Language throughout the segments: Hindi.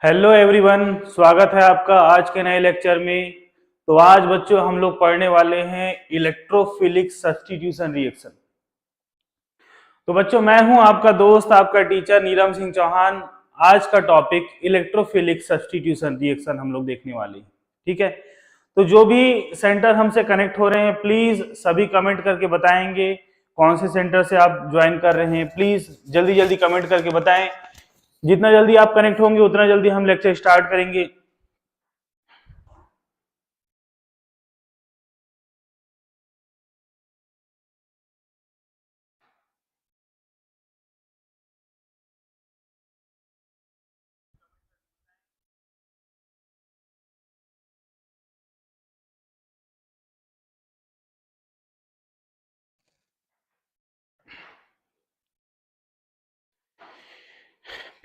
हेलो एवरीवन, स्वागत है आपका आज के नए लेक्चर में। तो आज बच्चों हम लोग पढ़ने वाले हैं इलेक्ट्रोफिलिक सब्स्टिट्यूशन रिएक्शन। तो बच्चों मैं हूं आपका दोस्त, आपका टीचर नीलम सिंह चौहान। आज का टॉपिक इलेक्ट्रोफिलिक सब्स्टिट्यूशन रिएक्शन हम लोग देखने वाले हैं। ठीक है, तो जो भी सेंटर हमसे कनेक्ट हो रहे हैं प्लीज सभी कमेंट करके बताएंगे कौन से सेंटर से आप ज्वाइन कर रहे हैं। प्लीज जल्दी जल्दी कमेंट करके बताएं। जितना जल्दी आप कनेक्ट होंगे उतना जल्दी हम लेक्चर स्टार्ट करेंगे।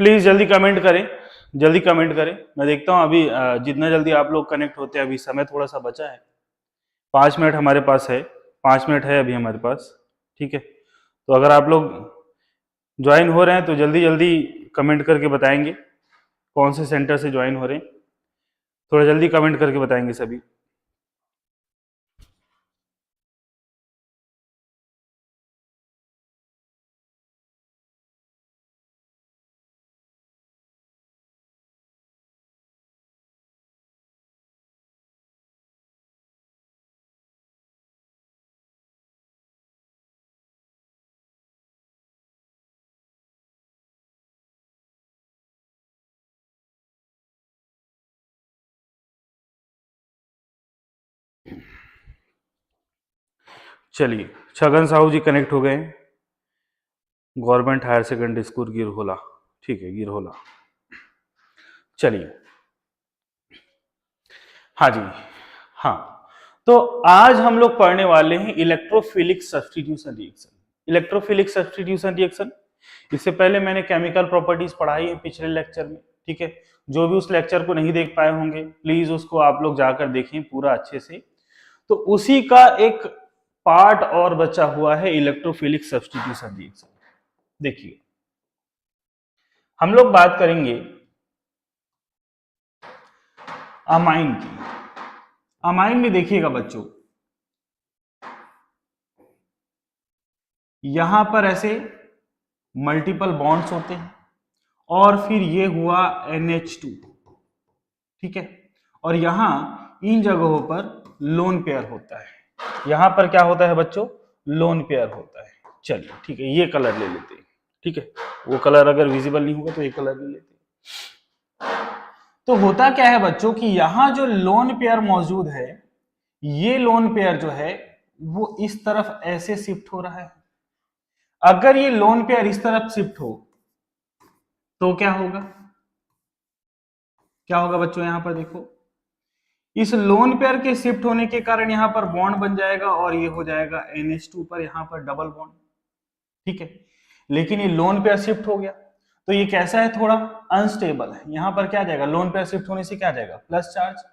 प्लीज जल्दी कमेंट करें, जल्दी कमेंट करें। मैं देखता हूं अभी जितना जल्दी आप लोग कनेक्ट होते हैं। अभी समय थोड़ा सा बचा है, 5 मिनट हमारे पास है, 5 मिनट है अभी हमारे पास। ठीक है, तो अगर आप लोग ज्वाइन हो रहे हैं तो जल्दी जल्दी कमेंट करके बताएंगे कौन से सेंटर से ज्वाइन हो रहे हैं। थोड़ा जल्दी कमेंट करके बताएंगे सभी। चलिए, छगन साहू जी कनेक्ट हो गए हैं, government higher secondary school Girhola. ठीक है, गिरहोला। चलिए, हाँ जी, हाँ। तो आज हम लोग पढ़ने वाले हैं electrophilic substitution reaction. Electrophilic substitution reaction, इससे पहले मैंने केमिकल प्रॉपर्टीज पढ़ाई है पिछले लेक्चर में। ठीक है, जो भी उस लेक्चर को नहीं देख पाए होंगे प्लीज उसको आप लोग जाकर देखें पूरा अच्छे से। तो उसी का एक पार्ट और बचा हुआ है इलेक्ट्रोफिलिक सब्स्टिट्यूशन रिएक्शन। देखिए, हम लोग बात करेंगे अमाइन की। अमाइन में देखिएगा बच्चों, यहां पर ऐसे मल्टीपल बॉन्ड्स होते हैं और फिर ये हुआ NH2। ठीक है, और यहां इन जगहों पर लोन पेयर होता है। यहां पर क्या होता है बच्चों? लोन पेयर होता है। चलिए ठीक है, ये कलर ले लेते हैं। ठीक है, वो कलर अगर विजिबल नहीं होगा तो ये कलर ले लेते हैं। तो होता क्या है बच्चों कि यहां जो लोन पेयर मौजूद है, ये लोन पेयर जो है वो इस तरफ ऐसे शिफ्ट हो रहा है। अगर ये लोन पेयर इस तरफ शिफ्ट हो तो क्या होगा? क्या होगा बच्चों? यहां पर देखो, इस लोन पेयर के शिफ्ट होने के कारण यहां पर बॉन्ड बन जाएगा और ये हो जाएगा NH2 पर यहां पर डबल बॉन्ड। ठीक है, लेकिन ये लोन पेयर शिफ्ट हो गया तो ये कैसा है? थोड़ा अनस्टेबल है। यहां पर क्या जाएगा? लोन पेयर शिफ्ट होने से क्या जाएगा? Plus charge.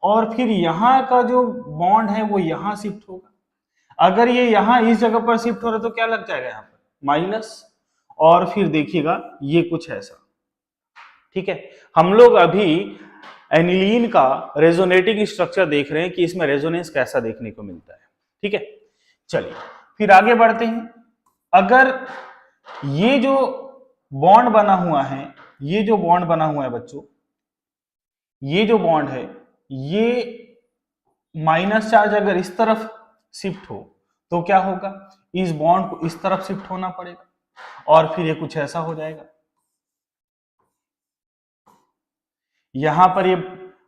और फिर यहां का जो बॉन्ड है वो यहां शिफ्ट होगा। अगर ये यहां इस जगह पर शिफ्ट हो रहा है तो क्या लग जाएगा? यहां पर माइनस। और फिर देखिएगा ये कुछ ऐसा। ठीक है, हम लोग अभी एनिलीन का रेजोनेटिंग स्ट्रक्चर देख रहे हैं कि इसमें रेजोनेंस कैसा देखने को मिलता है। ठीक है, चलिए फिर आगे बढ़ते हैं। अगर ये जो बॉन्ड बना हुआ है, ये जो बॉन्ड बना हुआ है बच्चों, ये जो बॉन्ड है ये माइनस चार्ज अगर इस तरफ शिफ्ट हो तो क्या होगा? इस बॉन्ड को इस तरफ शिफ्ट होना पड़ेगा और फिर ये कुछ ऐसा हो जाएगा। यहां पर ये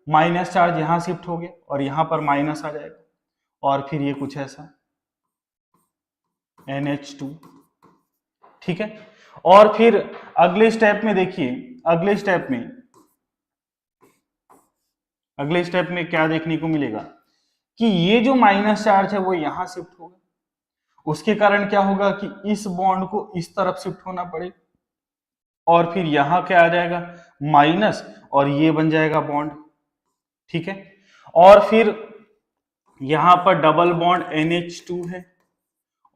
माइनस चार्ज यहां शिफ्ट हो गया और यहां पर माइनस आ जाएगा और फिर ये कुछ ऐसा NH2। ठीक है, और फिर अगले स्टेप में देखिए, अगले स्टेप में क्या देखने को मिलेगा कि ये जो माइनस चार्ज है वो यहां शिफ्ट होगा। उसके कारण क्या होगा कि इस बॉन्ड को इस तरफ शिफ्ट होना पड़ेगा और फिर यहां क्या आ जाएगा? माइनस, और ये बन जाएगा बॉन्ड। ठीक है, और फिर यहां पर डबल बॉन्ड NH2 है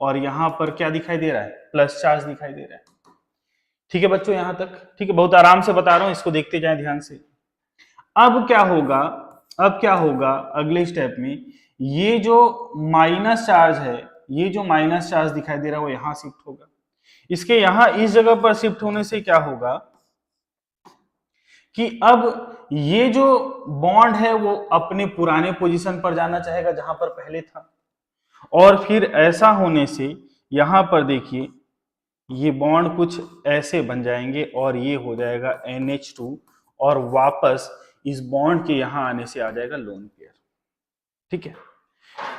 और यहां पर क्या दिखाई दे रहा है? प्लस चार्ज दिखाई दे रहा है। ठीक है बच्चों यहां तक? ठीक है, बहुत आराम से बता रहा हूं, इसको देखते जाएं ध्यान से। अब क्या होगा, अब क्या होगा अगले स्टेप में, ये जो माइनस चार्ज है, ये जो माइनस चार्ज दिखाई दे रहा है वो यहां शिफ्ट होगा। इसके यहां इस जगह पर शिफ्ट होने से क्या होगा कि अब ये जो बॉन्ड है वो अपने पुराने पोजीशन पर जाना चाहेगा जहां पर पहले था, और फिर ऐसा होने से यहां पर देखिए ये बॉन्ड कुछ ऐसे बन जाएंगे और ये हो जाएगा NH2, और वापस इस बॉन्ड के यहां आने से आ जाएगा लोन पेयर। ठीक है,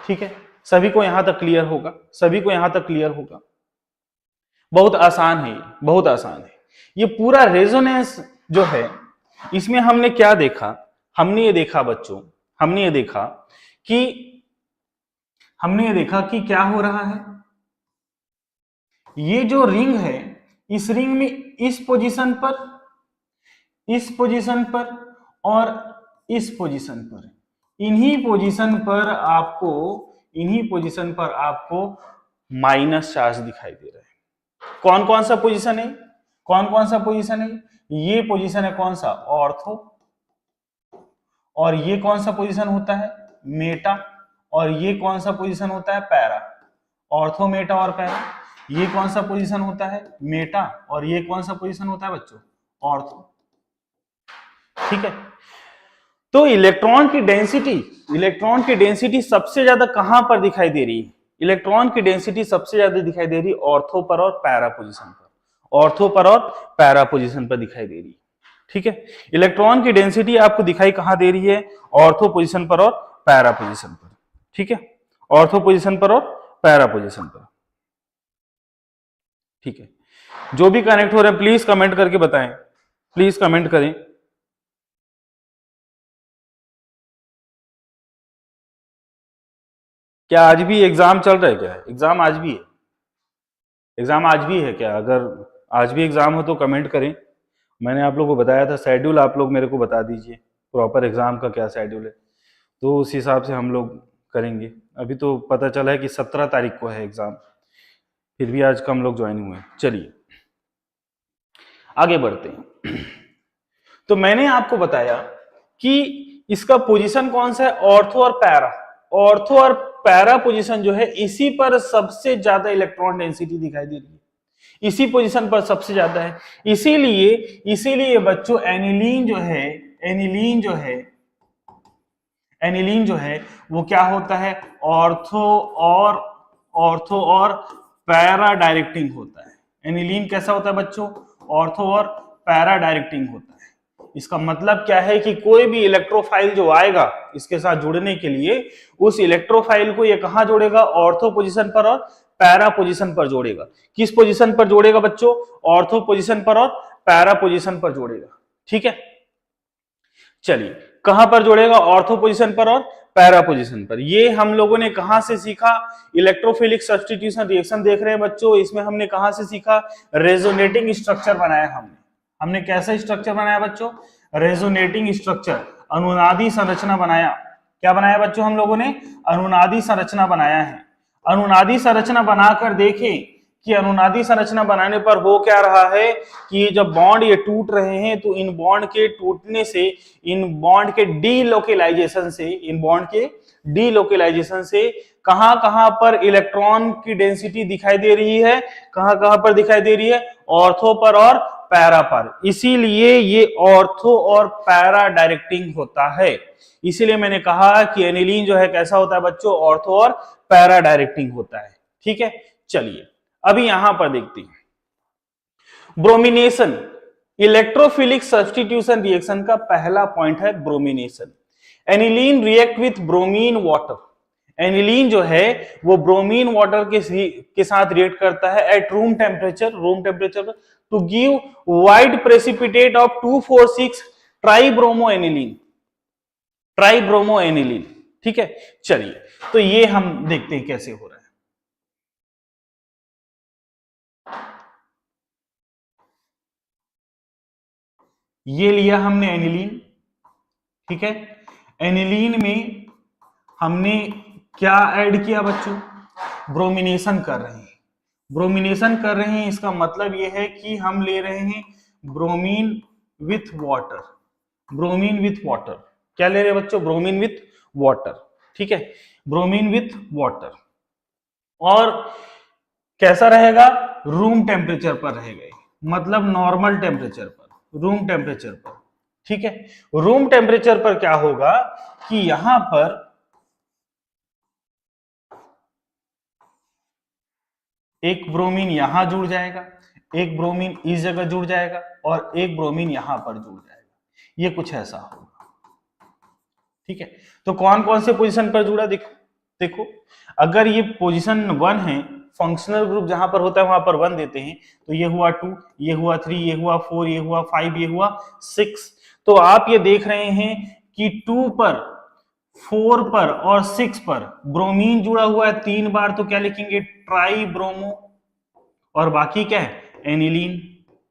ठीक है, सभी को यहां तक क्लियर होगा? सभी को यहां तक क्लियर होगा? बहुत आसान है, बहुत आसान है। ये पूरा रेजोनेंस जो है इसमें हमने क्या देखा, हमने ये देखा बच्चों, हमने ये देखा कि क्या हो रहा है, ये जो रिंग है, इस रिंग में इस पोजीशन पर, इस पोजीशन पर और इस पोजीशन पर, इन्हीं पोजीशन पर आपको माइनस चार्ज दिखाई दे रहा है। कौन कौन सा पोजीशन है, कौन कौन सा पोजीशन है? ये पोजीशन है कौन सा? ऑर्थो। और ये कौन सा पोजीशन होता है? मेटा। और ये कौन सा पोजीशन होता है? पैरा। ऑर्थो, मेटा और पैरा। ये कौन सा पोजीशन होता है? मेटा। और ये कौन सा पोजीशन होता है बच्चों? ऑर्थो। ठीक है, तो इलेक्ट्रॉन की डेंसिटी सबसे ज्यादा कहां पर दिखाई दे रही है? इलेक्ट्रॉन की डेंसिटी सबसे ज्यादा दिखाई दे रही है ऑर्थो पर और पैरा पोजीशन पर, ऑर्थो पर और पैरा पोजीशन पर दिखाई दे रही है। ठीक है, इलेक्ट्रॉन की डेंसिटी आपको दिखाई कहां दे रही है? ऑर्थो पोजीशन पर और पैरा पोजीशन पर। ठीक है, ऑर्थो पोजीशन पर और पैरा पोजीशन पर। ठीक है, जो भी कनेक्ट हो रहे हैं प्लीज कमेंट करके बताएं, प्लीज कमेंट करें। क्या आज भी एग्जाम चल रहा है? क्या एग्जाम आज भी है? एग्जाम आज भी है क्या? अगर आज भी एग्जाम हो तो कमेंट करें। मैंने आप लोगों को बताया था शेड्यूल, आप लोग मेरे को बता दीजिए प्रॉपर एग्जाम का क्या शेड्यूल है, तो उस हिसाब से हम लोग करेंगे। अभी तो पता चला है कि 17 तारीख को है एग्जाम, फिर भी आज कम लोग ज्वाइन हुए। चलिए आगे बढ़ते हैं। तो मैंने आपको बताया कि इसका पोजीशन कौन सा है? ऑर्थो और पैरा। ऑर्थो और पैरा पोजीशन जो है इसी पर सबसे ज्यादा इलेक्ट्रॉन डेंसिटी दिखाई दे रही है, इसी पोजीशन पर सबसे ज्यादा है। इसीलिए बच्चों एनिलीन जो है वो क्या होता है? ऑर्थो और पैरा डायरेक्टिंग होता है। एनिलीन कैसा होता है बच्चों? ऑर्थो और पैरा डायरेक्टिंग होता है। इसका मतलब क्या है कि कोई भी इलेक्ट्रोफाइल जो आएगा इसके साथ जुड़ने के लिए, उस इलेक्ट्रोफाइल को ये कहां जोड़ेगा? ऑर्थो पोजीशन पर और पैरा पोजीशन पर जोड़ेगा। किस पोजीशन पर जोड़ेगा बच्चों? ऑर्थो पोजीशन पर और पैरा पोजीशन पर जोड़ेगा। ठीक है, चलिए कहां पर जोड़ेगा? ऑर्थो पोजीशन पर और पैरा पोजीशन पर। ये हम लोगों ने कहां से सीखा? इलेक्ट्रोफिलिक सब्स्टिट्यूशन रिएक्शन देख रहे हैं बच्चों, इसमें हमने कहां से सीखा? रेजोनेटिंग स्ट्रक्चर बनाया हमने कैसा स्ट्रक्चर बनाया बच्चों? रेजोनेटिंग स्ट्रक्चर, अनुनादी संरचना बनाया। क्या बनाया बच्चों हम लोगों ने? अनुनादी संरचना बनाया है। अनुनादी संरचना बनाकर देखें कि अनुनादी संरचना बनाने पर हो क्या रहा है कि जब बॉन्ड ये टूट रहे हैं तो इन बॉन्ड के टूटने से, इन बॉन्ड के डीलोकेलाइजेशन से कहां कहां पर इलेक्ट्रॉन की डेंसिटी दिखाई दे रही है? कहां कहां पर दिखाई दे रही है? ऑर्थो पर और पैरा पर। इसीलिए ये ऑर्थो और पैरा डायरेक्टिंग होता है। इसीलिए मैंने कहा कि एनिलीन जो है कैसा होता है बच्चों? ऑर्थो और पैरा डायरेक्टिंग होता है। ठीक है, चलिए अभी यहां पर देखते हैं ब्रोमिनेशन। इलेक्ट्रोफिलिक सब्स्टिट्यूशन रिएक्शन का पहला पॉइंट है bromination. Aniline react with bromine water. Aniline जो है वो ब्रोमीन वाटर के साथ रिएक्ट करता है at room temperature to give white precipitate of 2,4,6 tribromo aniline. ठीक है, चलिए तो ये हम देखते हैं कैसे हो रहा है। ये लिया हमने एनिलीन। ठीक है, एनिलीन में हमने क्या ऐड किया बच्चों? ब्रोमिनेशन कर रहे हैं। ब्रोमिनेशन कर रहे हैं, इसका मतलब यह है कि हम ले रहे हैं bromine with water. Bromine with water, क्या ले रहे हैं बच्चों? ब्रोमीन विथ वाटर, ठीक है, ब्रोमीन विथ वाटर। और कैसा रहेगा? रूम टेम्परेचर पर रहेगा, मतलब नॉर्मल टेम्परेचर पर, रूम टेम्परेचर पर, ठीक है। रूम टेम्परेचर पर क्या होगा कि यहां पर एक ब्रोमीन यहां जुड़ जाएगा, एक ब्रोमीन इस जगह जुड़ जाएगा और एक ब्रोमीन यहां पर जुड़ जाएगा। ये कुछ ऐसा होगा, ठीक है। तो कौन कौन से पोजीशन पर जुड़ा? देखो देखो, अगर ये पोजीशन 1 है, फंक्शनल ग्रुप जहां पर होता है वहां पर 1 देते हैं, तो ये हुआ 2, ये हुआ 3, ये हुआ 4, ये हुआ 5, ये हुआ 6। तो आप ये देख रहे हैं कि 2 पर, 4 पर और 6 पर ब्रोमीन जुड़ा हुआ है 3 बार, तो क्या लिखेंगे? Try bromo. और बाकी क्या है? एनिलीन।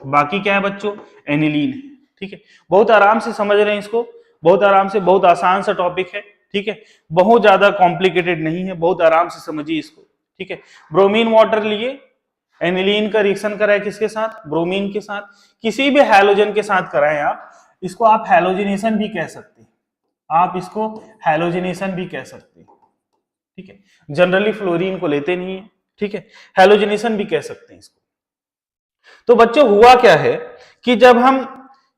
बाकी क्या है बच्चों? एनिलीन है, ठीक है। बहुत आराम से समझ रहे हैं इसको, बहुत आराम से, बहुत आसान सा टॉपिक है, ठीक है, बहुत ज्यादा कॉम्प्लिकेटेड नहीं है, बहुत आराम से समझिए इसको, ठीक है। ब्रोमीन वाटर लिए, एनिलीन का रिएक्शन कराए किसके साथ? ब्रोमीन के साथ। किसी भी हैलोजन के साथ कराएं आप, इसको आप हैलोजिनेशन भी कह सकते हैं, आप इसको हैलोजिनेशन भी कह सकते हैं, ठीक है। जनरली फ्लोरीन को लेते नहीं है, ठीक है, हैलोजिनेशन भी कह सकते हैं इसको। तो बच्चों हुआ क्या है कि जब हम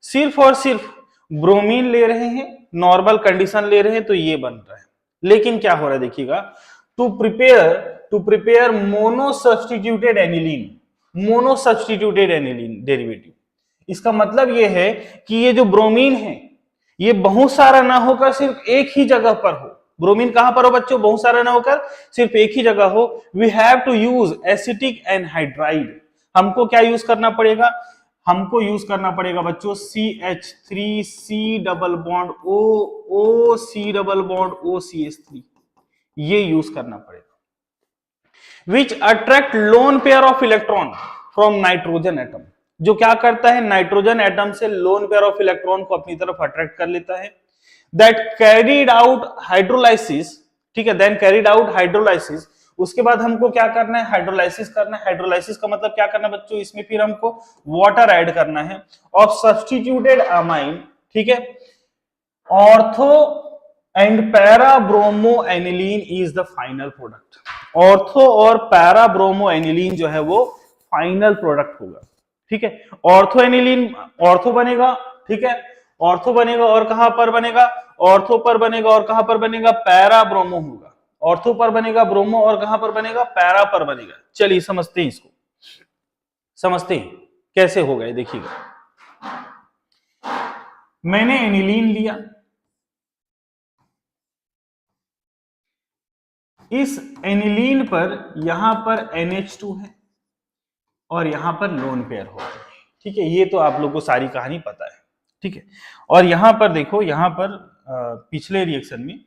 सिर्फ और सिर्फ ब्रोमीन ले रहे हैं, नॉर्मल कंडीशन ले रहे हैं, तो ये बन रहा है। लेकिन क्या हो रहा है देखिएगा, to prepare mono substituted aniline, mono substituted aniline derivative, इसका मतलब ये है कि ये जो ब्रोमीन है ये बहुत सारा ना होकर सिर्फ एक ही जगह पर हो। ब्रोमीन कहां पर हो बच्चों? बहुत सारा ना होकर सिर्फ एक ही जगह हो। We have to use acetic anhydride. हमको क्या यूज करना पड़ेगा? हमको यूज करना पड़ेगा बच्चों CH3C double bond O C double bond OCH3, ये यूज करना पड़ेगा। Which attract lone pair of electron from nitrogen atom, जो क्या करता है? नाइट्रोजन एटम से लोन पेयर ऑफ इलेक्ट्रॉन को अपनी तरफ अट्रैक्ट कर लेता है। दैट कैरीड आउट हाइड्रोलाइसिस, ठीक है, देन कैरीड आउट हाइड्रोलाइसिस। उसके बाद हमको क्या करना है? हाइड्रोलाइसिस करना है। हाइड्रोलाइसिस का मतलब क्या करना है बच्चों? इसमें फिर हमको वाटर ऐड करना है ऑफ सब्स्टिट्यूटेड अमाइन, ठीक है। Ortho and para bromo aniline is the final product. Ortho और पैरा ब्रोमो एनिलीन जो है वो फाइनल प्रोडक्ट होगा, ठीक है। ऑर्थो एनिलीन, ऑर्थो बनेगा, ठीक है, ऑर्थो बनेगा और कहां पर बनेगा? ऑर्थो पर बनेगा और कहां पर बनेगा? पैरा ब्रोमो होगा। ऑर्थो पर बनेगा ब्रोमो और कहां पर बनेगा? पैरा पर बनेगा। चलिए समझते हैं इसको, समझते हैं कैसे होगा ये, देखिएगा। मैंने एनिलीन लिया, इस एनिलीन पर यहां पर NH2 है और यहां पर लोन पेयर हो, ठीक है। ये तो आप लोग को सारी कहानी पता है, ठीक है। और यहां पर देखो, यहां पर पिछले रिएक्शन में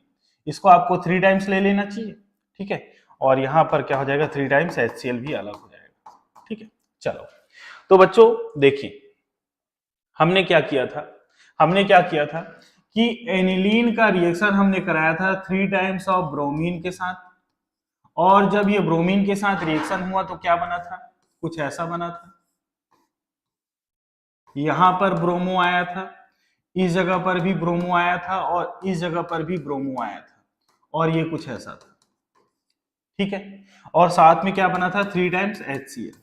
इसको आपको 3 टाइम्स ले लेना चाहिए, ठीक है। और यहां पर क्या हो जाएगा? 3 टाइम्स HCl भी अलग हो जाएगा, ठीक है। चलो, तो बच्चों देखिए, हमने क्या किया था? हमने क्या किया था कि एनिलीन का रिएक्शन हमने कराया था 3 टाइम्स ऑफ ब्रोमीन के साथ, और जब ये ब्रोमीन के साथ रिएक्शन हुआ तो क्या बना था? कुछ ऐसा बना था। यहां पर ब्रोमो आया था, इस जगह पर भी ब्रोमो आया था और इस जगह पर भी ब्रोमो आया था, और ये कुछ ऐसा था, ठीक है। और साथ में क्या बना था? 3 टाइम्स HCl।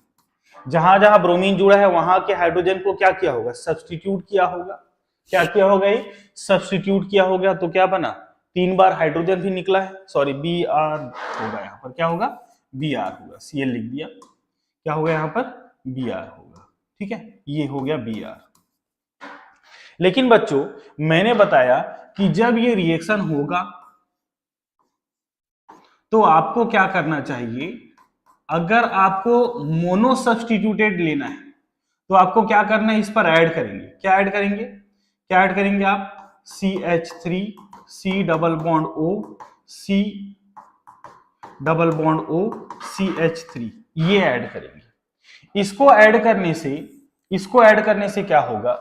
जहां जहां ब्रोमीन जुड़ा है वहां के हाइड्रोजन को क्या किया होगा? सब्स्टिट्यूट किया होगा। क्या किया होगा? ये सब्स्टिट्यूट किया होगा, तो क्या बना? 3 बार हाइड्रोजन भी निकला है, सॉरी Br होगा, यहाँ पर क्या होगा? Br होगा, Cl लिख दिया, क्या होगा यहाँ पर? Br होगा, ठीक है, ये हो गया Br। लेकिन बच्चों मैंने बताया कि जब ये रिएक्शन होगा तो आपको क्या करना चाहिए? अगर आपको मोनो सब्स्टिट्यूटेड लेना है तो आपको क्या करना है? इस पर ऐड करेंगे, क्या ऐड करेंगे? क्या ऐड करेंगे आप? CH3C double bond O C double bond O CH3, ये ऐड करेंगे। इसको ऐड करने से क्या होगा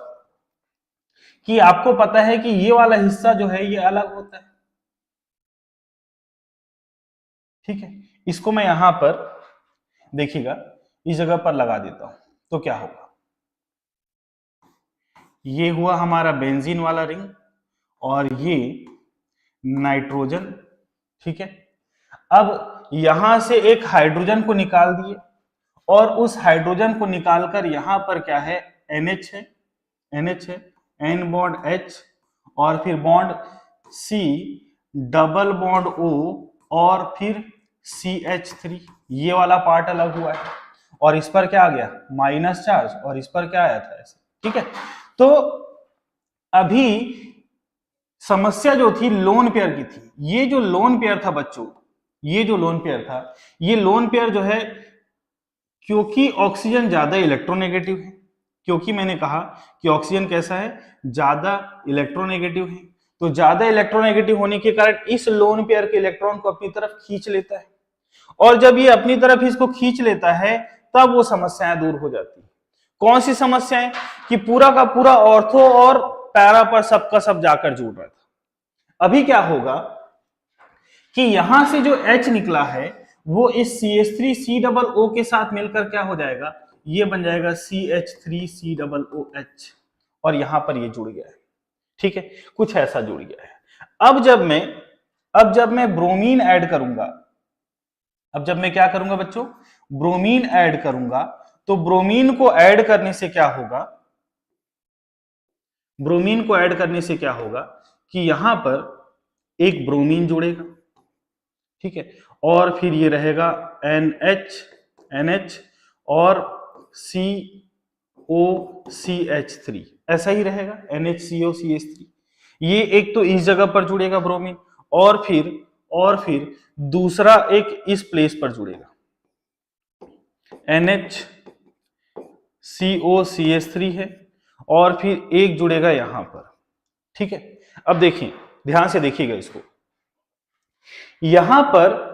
कि आपको पता है कि ये वाला हिस्सा जो है ये अलग होता है, ठीक है। इसको मैं यहां पर देखिएगा, इस जगह पर लगा देता हूं तो क्या होगा, ये हुआ हमारा बेंजीन वाला रिंग और ये नाइट्रोजन, ठीक है। अब यहां से एक हाइड्रोजन को निकाल दिए और उस हाइड्रोजन को निकालकर यहां पर क्या है, NH है, NH है, N बॉन्ड H और फिर bond C, double bond O और फिर CH3, ये वाला पार्ट अलग हुआ है और इस पर क्या आ गया, माइनस चार्ज, और इस पर क्या आया था ऐसे, ठीक है। तो अभी समस्या जो थी लोन पेयर की थी, ये जो लोन पेयर था बच्चों, ये जो लोन पेयर था, ये लोन पेयर जो है, क्योंकि ऑक्सीजन ज्यादा इलेक्ट्रोनेगेटिव है, क्योंकि मैंने कहा कि ऑक्सीजन कैसा है, ज्यादा इलेक्ट्रोनेगेटिव है, तो ज्यादा इलेक्ट्रोनेगेटिव होने के कारण इस लोन पेयर के इलेक्ट्रॉन को अपनी तरफ खींच लेता है, और जब ये अपनी तरफ इसको खींच लेता है तब वो समस्याएं दूर हो जाती है। कौन सी समस्याएं, कि पूरा का पूरा ऑर्थो और पैरा पर सबका सब जाकर जुड़ रहा था। अभी क्या होगा कि यहां से जो H निकला है वो इस CH3COO के साथ मिलकर क्या हो जाएगा, ये बन जाएगा CH3COOH और यहां पर ये जुड़ गया है, ठीक है, कुछ ऐसा जुड़ गया है। अब जब मैं ब्रोमीन ऐड करूंगा, अब जब मैं क्या करूंगा बच्चों, ब्रोमीन ऐड करूंगा, तो ब्रोमीन को ऐड करने से क्या होगा, ब्रोमीन को ऐड करने से क्या होगा कि यहां पर एक ब्रोमीन जुड़ेगा, ठीक है, और फिर ये रहेगा NH और COCH3, ऐसा ही रहेगा NHCOCH3। ये एक तो इस जगह पर जुड़ेगा ब्रोमीन और फिर दूसरा एक इस प्लेस पर जुड़ेगा NHCOCH3 है और फिर एक जुड़ेगा यहां पर, ठीक है। अब देखिए, ध्यान से देखिएगा इसको, यहां पर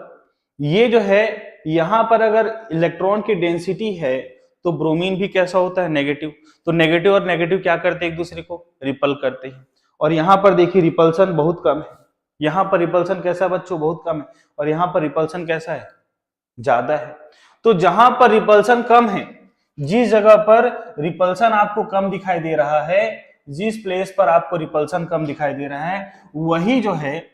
ये जो है, यहां पर अगर इलेक्ट्रॉन की डेंसिटी है तो ब्रोमीन भी कैसा होता है, नेगेटिव, तो नेगेटिव और नेगेटिव क्या करते हैं, एक दूसरे को रिपल करते हैं, और यहां पर देखिए रिपल्सन बहुत कम है, यहां पर रिपल्सन कैसा बच्चों, बहुत कम है, और यहां पर रिपल्सन कैसा है, ज्यादा है। तो जहां पर रिपल्सन कम है, जिस जगह पर रिपल्सन आपको कम दिखाई दे रहा है, जिस प्लेस पर आपको रिपल्सन कम दिखाई दे रहा है, वही जो है,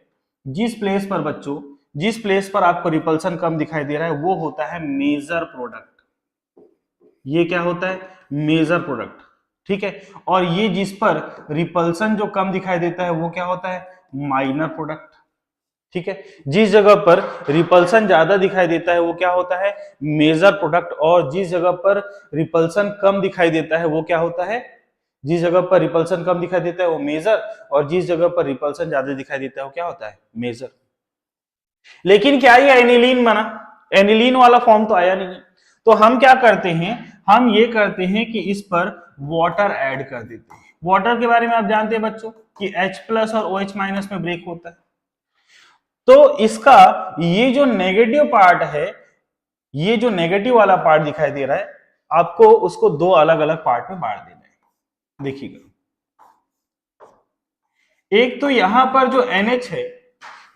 जिस प्लेस पर बच्चों, जिस प्लेस पर आपको रिपल्सन कम दिखाई दे रहा है वो होता है मेजर प्रोडक्ट, ये क्या होता है, मेजर प्रोडक्ट, ठीक है। और ये जिस पर रिपल्सन जो कम दिखाई देता है वो क्या होता है, माइनर प्रोडक्ट, ठीक है। जिस जगह पर रिपल्सन ज्यादा दिखाई देता है वो क्या होता है, मेजर प्रोडक्ट, और जिस जगह पर रिपल्सन कम दिखाई देता है वो क्या होता है, जिस जगह पर रिपल्सन कम दिखाई देता है वो मेजर, और जिस जगह पर रिपल्सन ज्यादा दिखाई देता है वो क्या होता है, मेजर। लेकिन क्या ये एनिलीन बना, एनिलीन वाला फॉर्म तो आया नहीं, तो हम क्या करते हैं, हम ये करते हैं कि इस पर वाटर ऐड कर देते हैं। वाटर के बारे में आप जानते हैं बच्चों कि H+ और OH- में ब्रेक होता है, तो इसका ये जो नेगेटिव पार्ट है, ये जो नेगेटिव वाला पार्ट दिखाई दे रहा है, आपको उसको दो अलग अलग पार्ट में बांट देना है। देखिएगा, एक तो यहां पर जो NH है,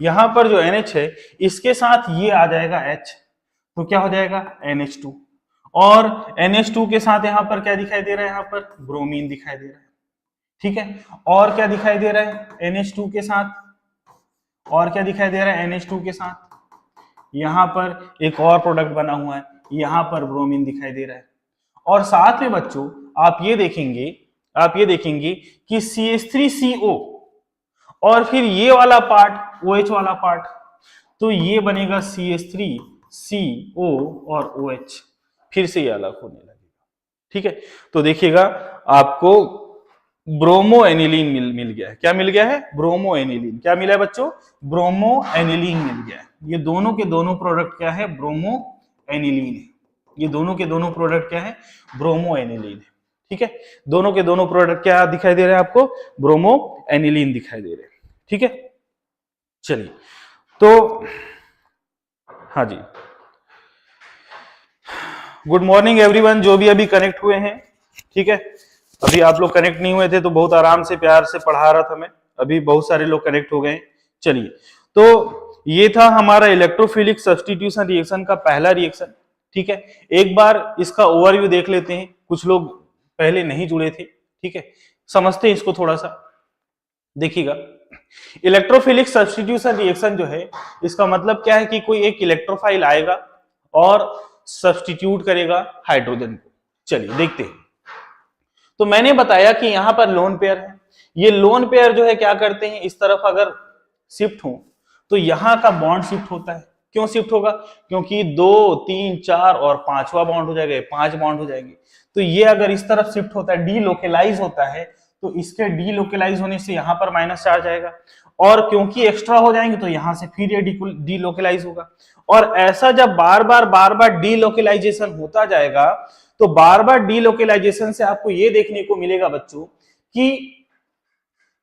यहां पर जो NH है इसके साथ ये आ जाएगा H, तो क्या हो जाएगा NH2, और NH2 के साथ यहां पर क्या दिखाई दे रहा है, यहां पर ब्रोमीन दिखाई दे रहा है, ठीक है। और क्या दिखाई दे रहा है NH2 के साथ, और क्या दिखाई दे रहा है NH2 के साथ, यहां पर एक और प्रोडक्ट बना हुआ है, यहां पर ब्रोमीन दिखाई दे रहा है। और साथ में बच्चों आप ये देखेंगे कि CH3CO और फिर ये वाला पार्ट OH वाला पार्ट, तो ये बनेगा CH3CO और OH, फिर से ये अलग होने लगेगा, ठीक है। तो देखिएगा आपको ब्रोमो एनिलीन मिल गया है, क्या मिल गया है, ब्रोमो एनिलीन, क्या मिला है बच्चों, ब्रोमो एनिलीन मिल गया है। ये दोनों के दोनों प्रोडक्ट क्या है, ब्रोमो एनिलीन है, ये दोनों के दोनों प्रोडक्ट क्या है, ब्रोमो एनिलीन है, ठीक है। दोनों के दोनों प्रोडक्ट क्या दिखाई दे रहे हैं आपको, ब्रोमो एनिलीन दिखाई दे रहे हैं, ठीक है। चलिए, तो हाँ जी, गुड मॉर्निंग एवरीवन जो भी अभी कनेक्ट हुए हैं, ठीक है। अभी आप लोग कनेक्ट नहीं हुए थे तो बहुत आराम से प्यार से पढ़ा रहा था मैं, अभी बहुत सारे लोग कनेक्ट हो गए। चलिए, तो ये था हमारा इलेक्ट्रोफिलिक सब्स्टिट्यूशन रिएक्शन का पहला रिएक्शन, ठीक है, एक बार इसका ओवरव्यू देख लेते हैं, कुछ लोग पहले नहीं जुड़े थे, ठीक है, समझते हैं इसको थोड़ा सा। देखिएगा, इलेक्ट्रोफिलिक सब्स्टिट्यूशन रिएक्शन जो है, इसका मतलब क्या है कि कोई एक इलेक्ट्रोफाइल आएगा और सब्स्टिट्यूट करेगा हाइड्रोजन को। चलिए देखते हैं। तो मैंने बताया कि यहां पर लोन पेयर है, ये लोन पेयर जो है क्या करते हैं, इस तरफ अगर शिफ्ट हो तो यहां का बॉन्ड शिफ्ट होता है। क्यों शिफ्ट होगा? क्योंकि 2, 3, 4 और 5वां बॉन्ड हो जाएगा, 5 बॉन्ड हो जाएंगे। तो ये अगर इस तरफ शिफ्ट होता है, डीलोकेलाइज होता है, तो इसके डीलोकेलाइज होने से यहां पर माइनस चार्ज आएगा, और क्योंकि एक्स्ट्रा हो जाएंगे तो यहां से फिर ये डीलोकेलाइज होगा। और ऐसा जब बार बार डीलोकेलाइजेशन होता जाएगा, तो बार बार डीलोकेलाइजेशन से आपको ये देखने को मिलेगा बच्चों कि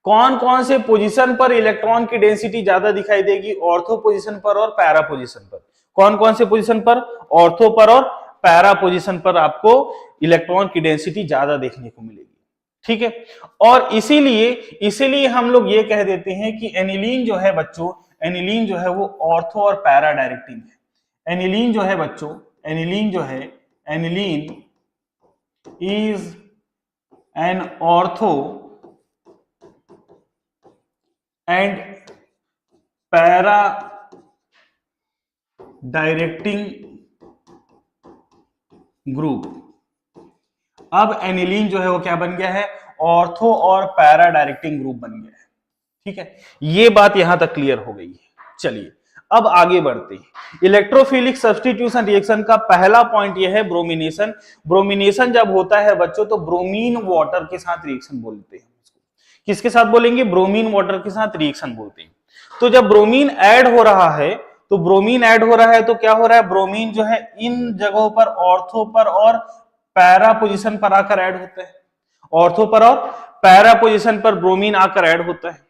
कौन कौन से पोजीशन पर इलेक्ट्रॉन की डेंसिटी ज्यादा दिखाई देगी, ऑर्थो पोजीशन पर और पैरा पोजीशन पर। कौन कौन से पोजीशन पर? ऑर्थो पर और पैरा पोजीशन पर आपको इलेक्ट्रॉन की डेंसिटी ज्यादा देखने को मिलेगी, ठीक है। और इसीलिए इसीलिए हम लोग ये कह देते हैं कि एनिलीन जो है बच्चों, एनिलीन जो है वो ऑर्थो और पैरा डायरेक्टिंग है। एनिलीन जो है बच्चों, एनिलीन जो है, aniline is an ortho and para directing group. अब एनिलीन जो है वो क्या बन गया है? ऑर्थो और पैरा डायरेक्टिंग ग्रुप बन गया है, ठीक है। ये बात यहां तक क्लियर हो गई है। चलिए अब आगे बढ़ते हैं। इलेक्ट्रोफिलिक सब्स्टिट्यूशन रिएक्शन का पहला पॉइंट यह है ब्रोमिनेशन। ब्रोमिनेशन जब होता है बच्चों तो ब्रोमीन वाटर के साथ रिएक्शन बोलते हैं। किसके साथ बोलेंगे? ब्रोमीन वाटर के साथ रिएक्शन बोलते हैं। तो जब ब्रोमीन ऐड हो रहा है, तो ब्रोमीन ऐड हो रहा है तो क्या हो रहा है? ब्रोमीन जो है इन जगहों पर ऑर्थो पर और पैरा पोजीशन पर आकर ऐड होता है। ऑर्थो पर और पैरा पोजीशन पर ब्रोमीन आकर ऐड होता है,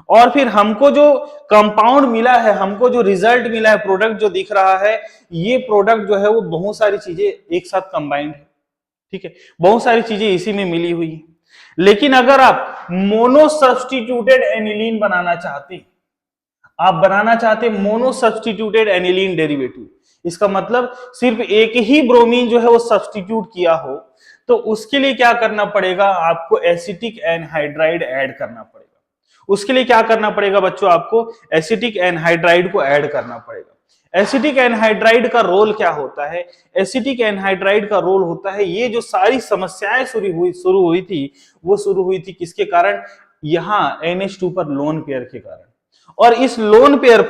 और फिर हमको जो कंपाउंड मिला है, हमको जो रिजल्ट मिला है, प्रोडक्ट जो दिख रहा है, ये प्रोडक्ट जो है वो बहुत सारी चीजें एक साथ कंबाइंड है, ठीक है, बहुत सारी चीजें इसी में मिली हुई है। लेकिन अगर आप मोनो सब्स्टिट्यूटेड एनिलीन बनाना चाहते, आप बनाना चाहते मोनो सब्स्टिट्यूटेड एनिलीन डेरिवेटिव, इसका मतलब सिर्फ एक ही ब्रोमीन जो है वो सब्स्टिट्यूट किया हो, तो उसके लिए क्या करना पड़ेगा? आपको एसिटिक एनहाइड्राइड ऐड करना पड़ेगा। उसके लिए क्या करना पड़ेगा बच्चों? आपको एसिटिक एनहाइड्राइड को ऐड करना पड़ेगा। एसिटिक एनहाइड्राइड का रोल क्या होता है? एसिटिक एनहाइड्राइड का रोल होता है, ये जो सारी समस्याएं शुरू हुई थी, वो शुरू हुई थी किसके कारण? यहां NH2 पर लोन पेयर के कारण। और इस लोन पेयर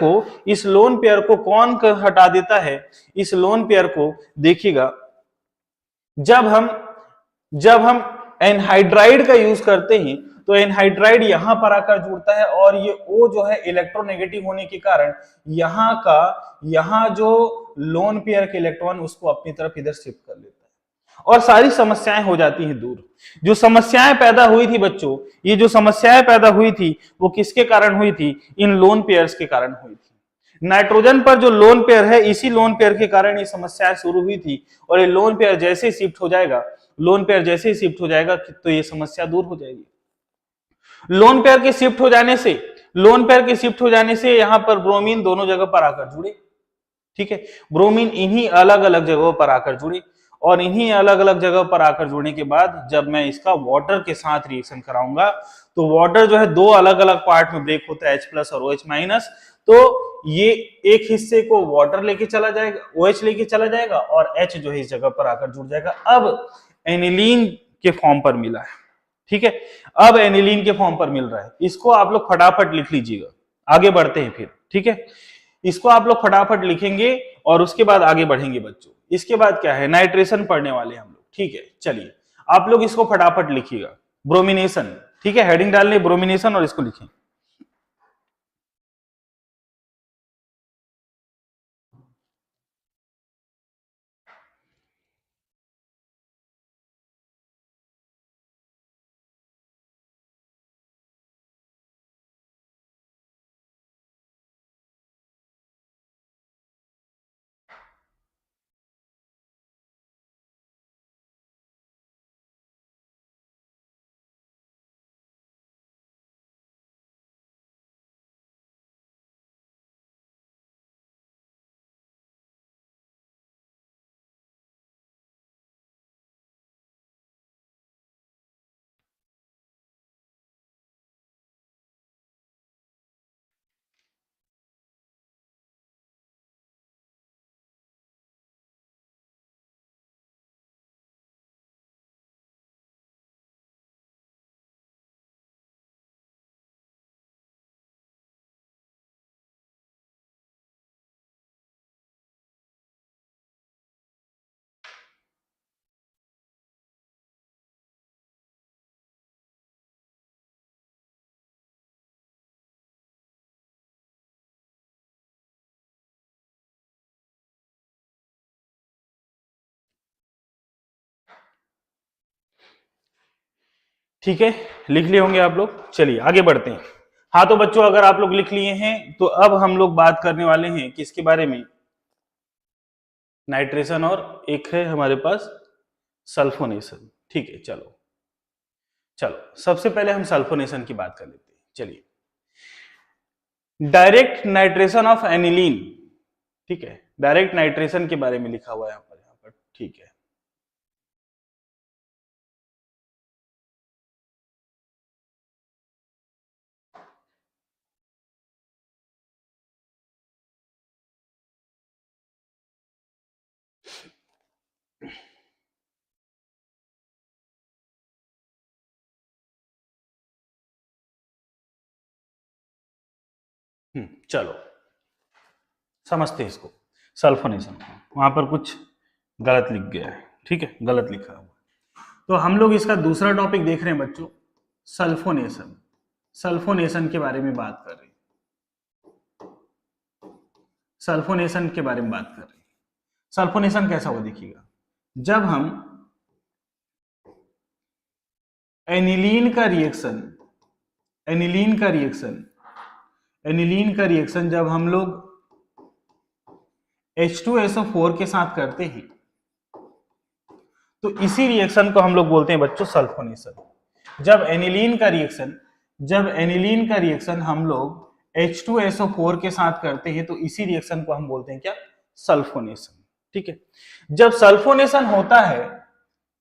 को कौन हटा देता है? इस लोन पेयर को देखिएगा, जब हम जब हम एनहाइड्राइड का यूज करते हैं तो एनहाइड्राइड यहां पर आकर जुड़ता है, और ये O जो है इलेक्ट्रोनेगेटिव होने के कारण यहां जो लोन पेयर के इलेक्ट्रॉन उसको अपनी तरफ इधर शिफ्ट कर लेता है, और सारी समस्याएं हो जाती हैं दूर। जो समस्याएं पैदा हुई थी बच्चों, ये जो समस्याएं पैदा हुई थी वो किसके कारण हुई थी? इन लोन पेयर्स के कारण हुई थी। नाइट्रोजन पर जो लोन पेयर है, इसी लोन पेयर के कारण ये समस्याएं शुरू हुई थी, और ये लोन पेयर जैसे ही शिफ्ट हो जाएगा, लोन पेयर जैसे ही शिफ्ट हो जाएगा तो ये समस्या दूर हो जाएगी। लोन पेयर के शिफ्ट हो जाने से यहां पर ब्रोमीन दोनों जगह पर आकर जुड़े, ठीक है। ब्रोमीन इन्हीं अलग अलग जगहों पर आकर जुड़े, और इन्हीं अलग अलग जगह पर आकर जुड़ने के बाद जब मैं इसका वाटर के साथ रिएक्शन कराऊंगा, तो वाटर जो है दो अलग अलग पार्ट में ब्रेक होता है, H+ और OH-। तो ये एक हिस्से को वाटर लेके चला जाएगा, OH लेके चला जाएगा, और H जो है इस जगह पर आकर जुड़ जाएगा। अब एनिलीन के फॉर्म पर मिला है, ठीक है। अब एनिलीन के फॉर्म पर मिल रहा है, इसको आप लोग फटाफट लिख लीजिएगा। आगे बढ़ते हैं फिर, ठीक है। इसको आप लोग फटाफट लिखेंगे और उसके बाद आगे बढ़ेंगे बच्चों। इसके बाद क्या है? नाइट्रेशन पढ़ने वाले हम लोग, ठीक है। चलिए आप लोग इसको फटाफट लिखिएगा, ब्रोमिनेशन, ठीक है। हेडिंग डालने ब्रोमिनेशन और इसको लिखें। ठीक है, लिख लिए होंगे आप लोग। चलिए आगे बढ़ते हैं। हाँ तो बच्चों अगर आप लोग लिख लिए हैं तो अब हम लोग बात करने वाले हैं किसके बारे में, नाइट्रेशन और एक है हमारे पास सल्फोनेशन। ठीक है, चलो चलो सबसे पहले हम सल्फोनेशन की बात कर लेते हैं। चलिए, डायरेक्ट नाइट्रेशन ऑफ एनिलीन, ठीक है, डायरेक्ट नाइट्रेशन के बारे में लिखा हुआ है यहाँ पर। ठीक है, चलो समझते हैं इसको। सल्फोनेशन, वहां पर कुछ गलत लिख गया है, ठीक है, गलत लिखा हुआ। तो हम लोग इसका दूसरा टॉपिक देख रहे हैं बच्चों, सल्फोनेशन। सल्फोनेशन के बारे में बात कर रहे हैं, सल्फोनेशन के बारे में बात कर रहे हैं। सल्फोनेशन कैसा हुआ देखिएगा, जब हम एनिलीन का रिएक्शन, एनिलीन का रिएक्शन, एनिलीन का रिएक्शन जब हम लोग H2SO4 के साथ करते हैं तो इसी रिएक्शन को हम लोग बोलते हैं बच्चों सल्फोनेशन। जब एनिलीन का रिएक्शन, जब एनिलीन का रिएक्शन हम लोग H2SO4 के साथ करते हैं तो इसी रिएक्शन को हम बोलते हैं क्या, सल्फोनेशन। ठीक है, जब सल्फोनेशन होता है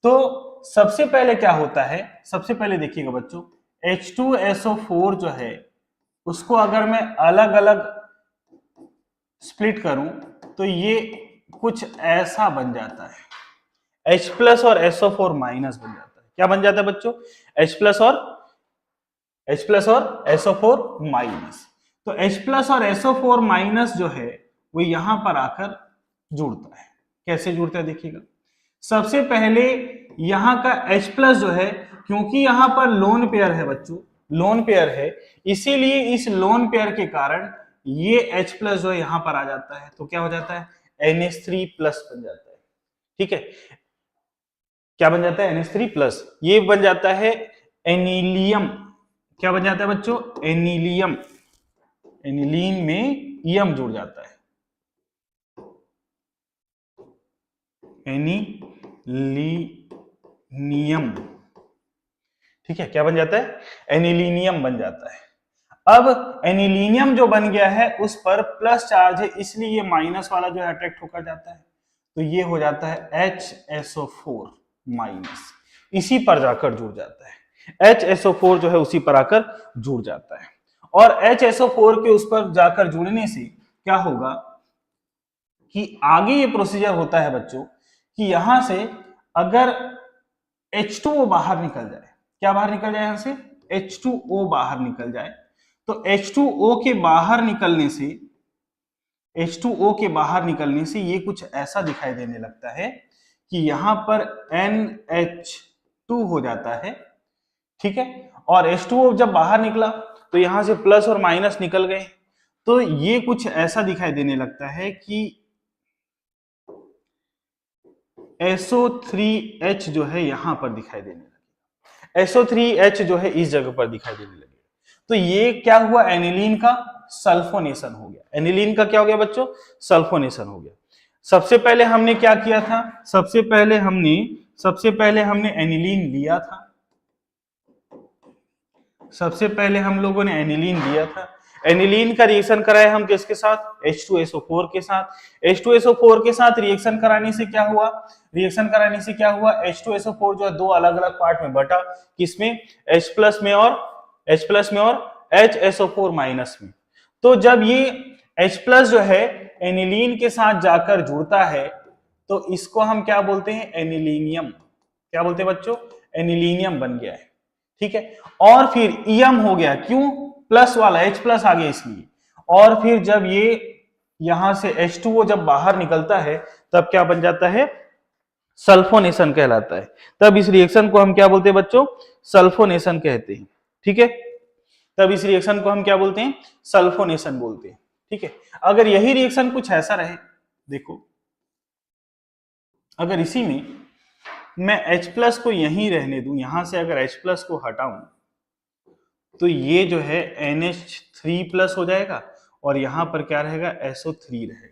तो सबसे पहले क्या होता है, सबसे पहले देखिएगा बच्चों, H2SO4 जो है उसको अगर मैं अलग अलग स्प्लिट करूं तो ये कुछ ऐसा बन जाता है, H प्लस और SO4 माइनस बन जाता है। क्या बन जाता है बच्चों, H प्लस और SO4 माइनस। तो H प्लस और SO4 माइनस जो है वो यहां पर आकर जुड़ता है। कैसे जुड़ता है देखिएगा, सबसे पहले यहां का H प्लस जो है, क्योंकि यहां पर लोन पेयर है बच्चों, लोन पेयर है, इसीलिए इस लोन पेयर के कारण ये H प्लस जो है यहां पर आ जाता है, तो क्या हो जाता है, NH3 प्लस बन जाता है। ठीक है, क्या बन जाता है, NH3 प्लस, ये बन जाता है एनिलियम। क्या बन जाता है बच्चों, एनिलियम, एनिलीन में यम जुड़ जाता है, एनिलीनियम। ठीक है, क्या बन जाता है, एनिलीनियम बन जाता है। अब एनिलीनियम जो बन गया है उस पर प्लस चार्ज है, इसलिए ये माइनस वाला जो है अट्रैक्ट होकर जाता है, तो ये हो जाता है HSO4 माइनस, इसी पर जाकर जुड़ जाता है। HSO4 जो है उसी पर आकर जुड़ जाता है, और HSO4 के उस पर जाकर जुड़ने से क्या होगा कि आगे ये प्रोसीजर होता है बच्चों कि यहां से अगर H2O बाहर निकल जाए, क्या बाहर निकल जाए, यहां से H2O बाहर निकल जाए, तो H2O के बाहर निकलने से, H2O के बाहर निकलने से ये कुछ ऐसा दिखाई देने लगता है कि यहां पर NH2 हो जाता है। ठीक है, और H2O जब बाहर निकला तो यहां से प्लस और माइनस निकल गए, तो ये कुछ ऐसा दिखाई देने लगता है कि SO3H जो है यहां पर दिखाई देने लगे, SO3H जो है इस जगह पर दिखाई देने लगे, तो ये क्या हुआ, एनिलीन का सल्फोनेशन हो गया। एनिलीन का क्या हो गया बच्चों, सल्फोनेशन हो गया। सबसे पहले हमने क्या किया था, सबसे पहले हमने एनिलीन लिया था, सबसे पहले हम लोगों ने एनिलीन लिया था, एनिलीन का रिएक्शन कराया हम किसके साथ, H2SO4 के साथ। H2SO4 के साथ रिएक्शन कराने से क्या हुआ, रिएक्शन कराने से क्या हुआ, H2SO4 जो है दो अलग अलग पार्ट में बटा, किसमें, H प्लस में और HSO4 माइनस में। तो जब ये H प्लस जो है एनिलीन के साथ जाकर जुड़ता है तो इसको हम क्या बोलते हैं, एनिलीनियम। क्या बोलते हैं बच्चों, एनिलीनियम बन गया है। ठीक है, और फिर ईएम हो गया, क्यों, प्लस वाला H प्लस आ गया इसलिए। और फिर जब ये यहां से H2O जब बाहर निकलता है तब क्या बन जाता है, सल्फोनेशन कहलाता है। तब इस रिएक्शन को हम क्या बोलते हैं बच्चों, सल्फोनेशन कहते हैं। ठीक है, तब इस रिएक्शन को हम क्या बोलते हैं, सल्फोनेशन बोलते हैं। ठीक है, अगर यही रिएक्शन कुछ ऐसा रहे, देखो अगर इसी में मैं H+ को यहीं रहने दूं, यहां से अगर H+ को हटाऊं तो ये जो है NH3+ हो जाएगा और यहां पर क्या रहेगा, SO3 रहेगा।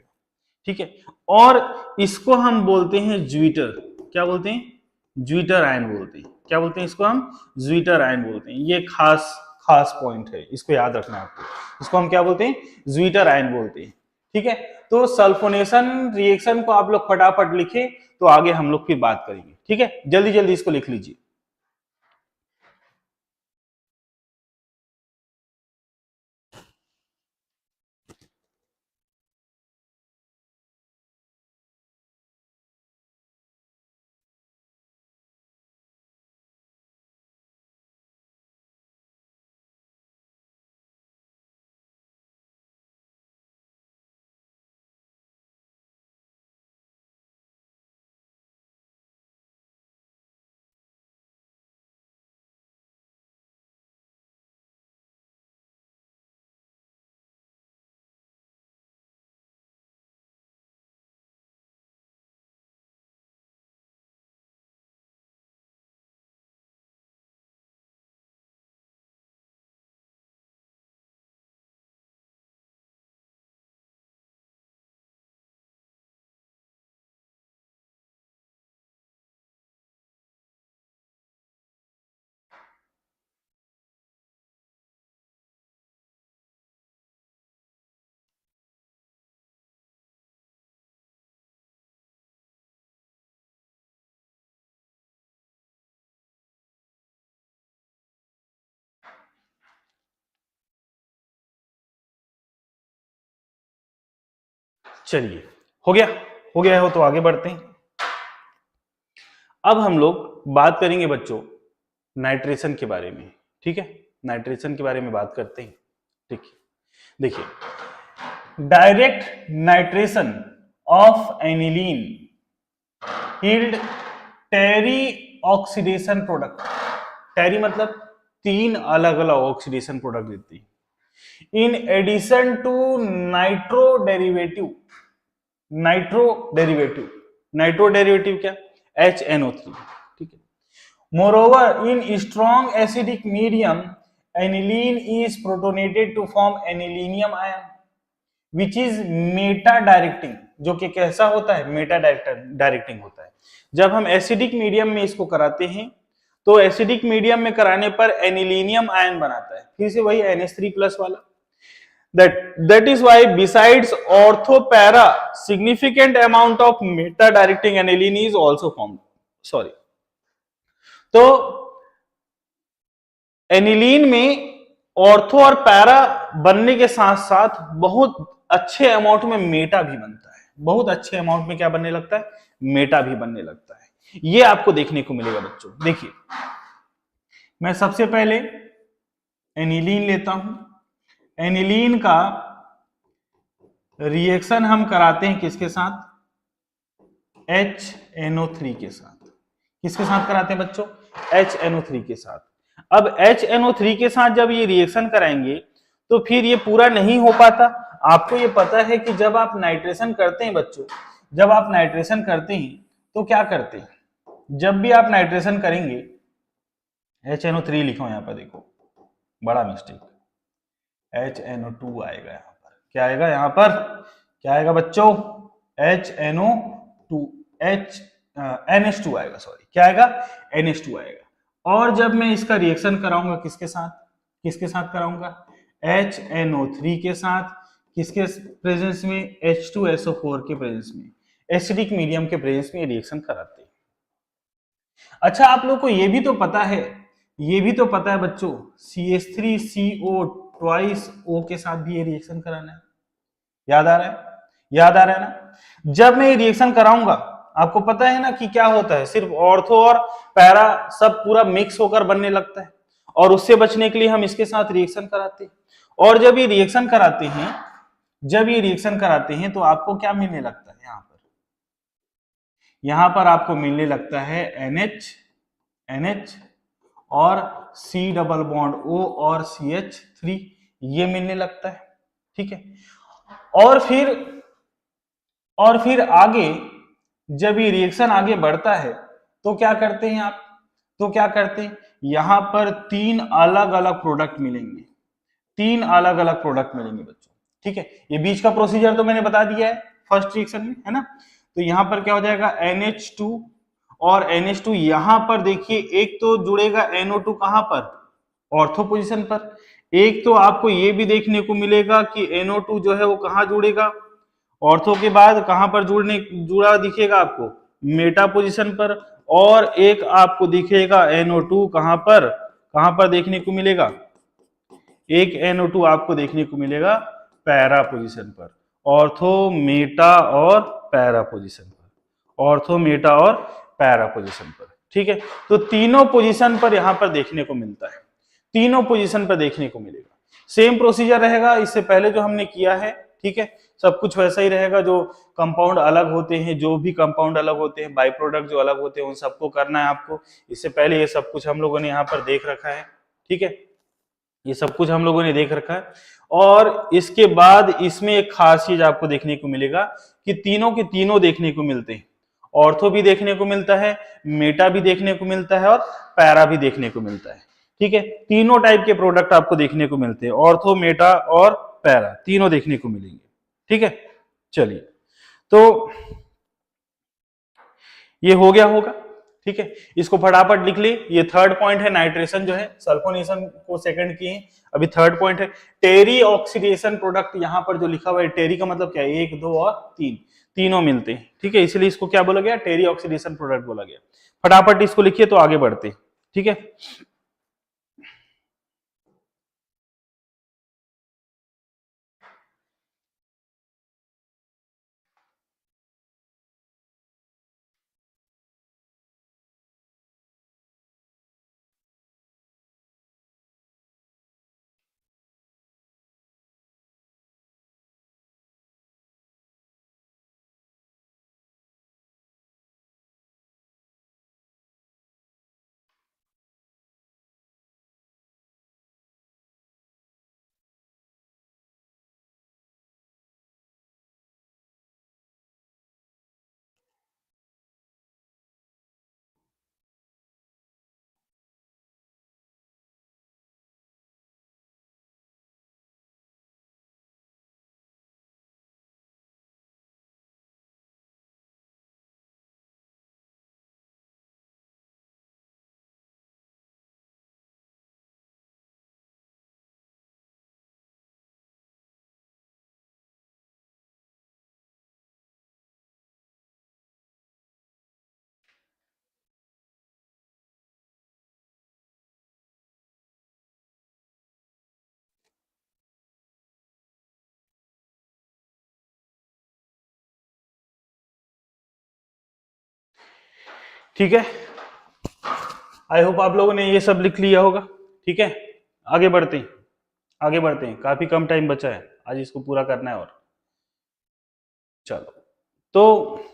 ठीक है, और इसको हम बोलते हैं ज्वीटर। क्या बोलते हैं? ज्वीटर आयन बोलते हैं। क्या बोलते हैं इसको? हम ज्वीटर आयन बोलते हैं। ये खास खास पॉइंट है, इसको याद रखना आपको। इसको हम क्या बोलते हैं? ज्वीटर आयन बोलते हैं। ठीक है, तो सल्फोनेशन रिएक्शन को आप लोग फटाफट लिखे तो आगे हम लोग फिर बात करेंगे। ठीक है, जल्दी जल्दी इसको लिख लीजिए। चलिए, हो गया? हो गया हो तो आगे बढ़ते हैं। अब हम लोग बात करेंगे बच्चों नाइट्रेशन के बारे में। ठीक है, नाइट्रेशन के बारे में बात करते हैं। ठीक है, देखिए, direct nitration of aniline yield tarry oxidation product. Tarry मतलब 3 अलग अलग ऑक्सीडेशन प्रोडक्ट देती है। In addition to nitro derivative. Nitro derivative, nitro derivative क्या? HNO3। ठीक है, moreover in strong acidic medium aniline is protonated to form anilinium ion which is meta directing. जो कि कैसा होता है? मेटा डायरेक्टिंग होता है। जब हम एसिडिक मीडियम में इसको कराते हैं तो एसिडिक मीडियम में कराने पर एनिलीनियम आयन बनाता है, फिर से वही NH3+ वाला। That is why besides ortho-para, significant amount of meta-directing aniline is also formed. Sorry. तो एनिलीन में ऑर्थो और पैरा बनने के साथ साथ बहुत अच्छे अमाउंट में मेटा भी बनता है। बहुत अच्छे अमाउंट में क्या बनने लगता है? मेटा भी बनने लगता है। ये आपको देखने को मिलेगा बच्चों। देखिए, मैं सबसे पहले एनिलीन लेता हूं। एनिलीन का रिएक्शन हम कराते हैं किसके साथ? HNO3 के साथ। किसके साथ कराते हैं बच्चों? HNO3 के साथ। अब HNO3 के साथ जब ये रिएक्शन कराएंगे तो फिर ये पूरा नहीं हो पाता। आपको ये पता है कि जब आप नाइट्रेशन करते हैं बच्चों, जब आप नाइट्रेशन करते हैं तो क्या करते हैं? जब भी आप नाइट्रेशन करेंगे, HNO3 लिखो यहां पर, देखो बड़ा मिस्टेक, HNO2 आएगा यहां पर। क्या आएगा यहां पर? क्या आएगा बच्चों? HNO2, NH2 आएगा। सॉरी, क्या आएगा? NH2 आएगा। और जब मैं इसका रिएक्शन कराऊंगा किसके साथ? किसके साथ कराऊंगा? HNO3 के साथ। किसके प्रेजेंस में? H2SO4 के प्रेजेंस में, एसिडिक मीडियम के प्रेजेंस में रिएक्शन कराते हैं। अच्छा, आप लोग को ये भी तो पता है, ये भी तो पता है बच्चों, CH3CO ट्वाइस O के साथ भी ये रिएक्शन कराना है। याद आ रहा है? याद आ रहा है ना? जब मैं ये रिएक्शन कराऊंगा, आपको पता है ना कि क्या होता है, सिर्फ ऑर्थो और पैरा सब पूरा मिक्स होकर बनने लगता है, और उससे बचने के लिए हम इसके साथ रिएक्शन कराते हैं। और जब ये रिएक्शन कराते हैं, जब ये रिएक्शन कराते हैं तो आपको क्या मिलने लगता है? यहां पर आपको मिलने लगता है NH और C डबल बॉन्ड O और CH3, ये मिलने लगता है। ठीक है, और फिर आगे जब ये रिएक्शन आगे बढ़ता है तो क्या करते हैं आप, तो क्या करते हैं, यहां पर 3 अलग अलग प्रोडक्ट मिलेंगे, 3 अलग अलग प्रोडक्ट मिलेंगे बच्चों, ठीक है। ये बीच का प्रोसीजर तो मैंने बता दिया है फर्स्ट रिएक्शन में, है ना। तो यहां पर क्या हो जाएगा, NH2 और NH2, यहां पर देखिए एक तो जुड़ेगा NO2 कहां पर, ऑर्थो पोजीशन पर। एक तो आपको ये भी देखने को मिलेगा कि NO2 जो है वो कहां जुड़ेगा, ऑर्थो के बाद कहां पर जुड़ा दिखेगा आपको, मेटा पोजीशन पर। और एक आपको दिखेगा NO2 कहां पर देखने को मिलेगा, एक NO2 आपको देखने को मिलेगा पैरा पोजीशन पर, ऑर्थो मेटा और पैरा पोजीशन पर, ऑर्थो मेटा और पैरा पोजीशन पर, ठीक है। तो तीनों पोजीशन पर यहां पर देखने को मिलता है, तीनों पोजीशन पर देखने को मिलेगा। सेम प्रोसीजर रहेगा इससे पहले जो हमने किया है, ठीक है, सब कुछ वैसा ही रहेगा। जो कंपाउंड अलग होते हैं, जो भी कंपाउंड अलग होते हैं, बाई प्रोडक्ट जो अलग होते हैं, उन सबको करना है आपको। इससे पहले ये सब कुछ हम लोगों ने यहाँ पर देख रखा है, ठीक है, ये सब कुछ हम लोगों ने देख रखा है। और इसके बाद इसमें एक खास चीज आपको देखने को मिलेगा कि तीनों के तीनों देखने को मिलते हैं, ऑर्थो भी देखने को मिलता है, मेटा भी देखने को मिलता है और पैरा भी देखने को मिलता है, ठीक है। तीनों टाइप के प्रोडक्ट आपको देखने को मिलते हैं, ऑर्थो मेटा और पैरा तीनों देखने को मिलेंगे, ठीक है। चलिए, तो ये हो गया होगा, ठीक है। इसको फटाफट लिख ली। ये थर्ड पॉइंट है, नाइट्रेशन जो है, सल्फोनेशन को सेकंड किए, अभी थर्ड पॉइंट है टेरी ऑक्सीडेशन प्रोडक्ट। यहां पर जो लिखा हुआ है टेरी का मतलब क्या है, 1 2 और 3, तीनों मिलते हैं, ठीक है, इसलिए इसको क्या बोला गया, टेरी ऑक्सीडेशन प्रोडक्ट बोला गया। फटाफट इसको लिखिए तो आगे बढ़ते, ठीक है। ठीक है, आई होप आप लोगों ने ये सब लिख लिया होगा, ठीक है। आगे बढ़ते हैं, आगे बढ़ते हैं, काफी कम टाइम बचा है, आज इसको पूरा करना है। और चलो, तो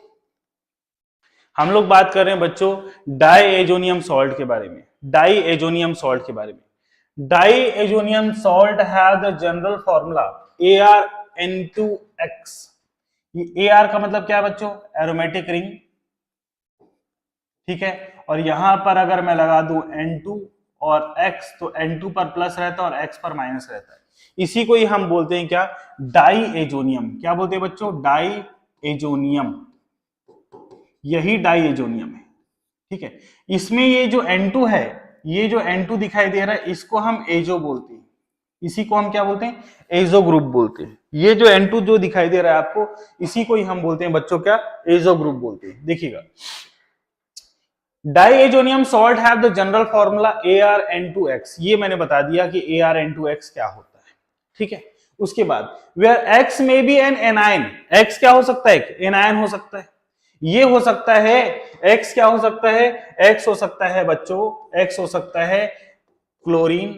हम लोग बात कर रहे हैं बच्चों डाईएजोनियम सॉल्ट के बारे में, डाईएजोनियम सॉल्ट के बारे में। Diazonium salt have the general formula ArN2X। ये AR का मतलब क्या है बच्चों, एरोमेटिक रिंग, ठीक है। और यहां पर अगर मैं लगा दूं N2 और X, तो N2 पर प्लस रहता है और X पर माइनस रहता है। इसी को ही हम बोलते हैं क्या, डाईएजोनियम। क्या बोलते हैं बच्चों, डाईएजोनियम, यही डाईएजोनियम है, ठीक है। इसमें ये जो N2 है, ये जो N2 दिखाई दे रहा है, इसको हम एजो बोलते हैं, इसी को हम क्या बोलते हैं, एजो ग्रुप बोलते हैं। ये जो N2 जो दिखाई दे रहा है आपको, इसी को ही हम बोलते हैं बच्चों क्या, एजो ग्रुप बोलते हैं। देखिएगा, diazonium salt have the general formula ArN2X। ये मैंने बता दिया कि ArN2X क्या होता है, ठीक है। उसके बाद where X may be an anion, X क्या हो सकता है, एक एनायन हो सकता है। ये हो सकता है X क्या हो सकता है, X हो सकता है बच्चों, X हो सकता है क्लोरीन,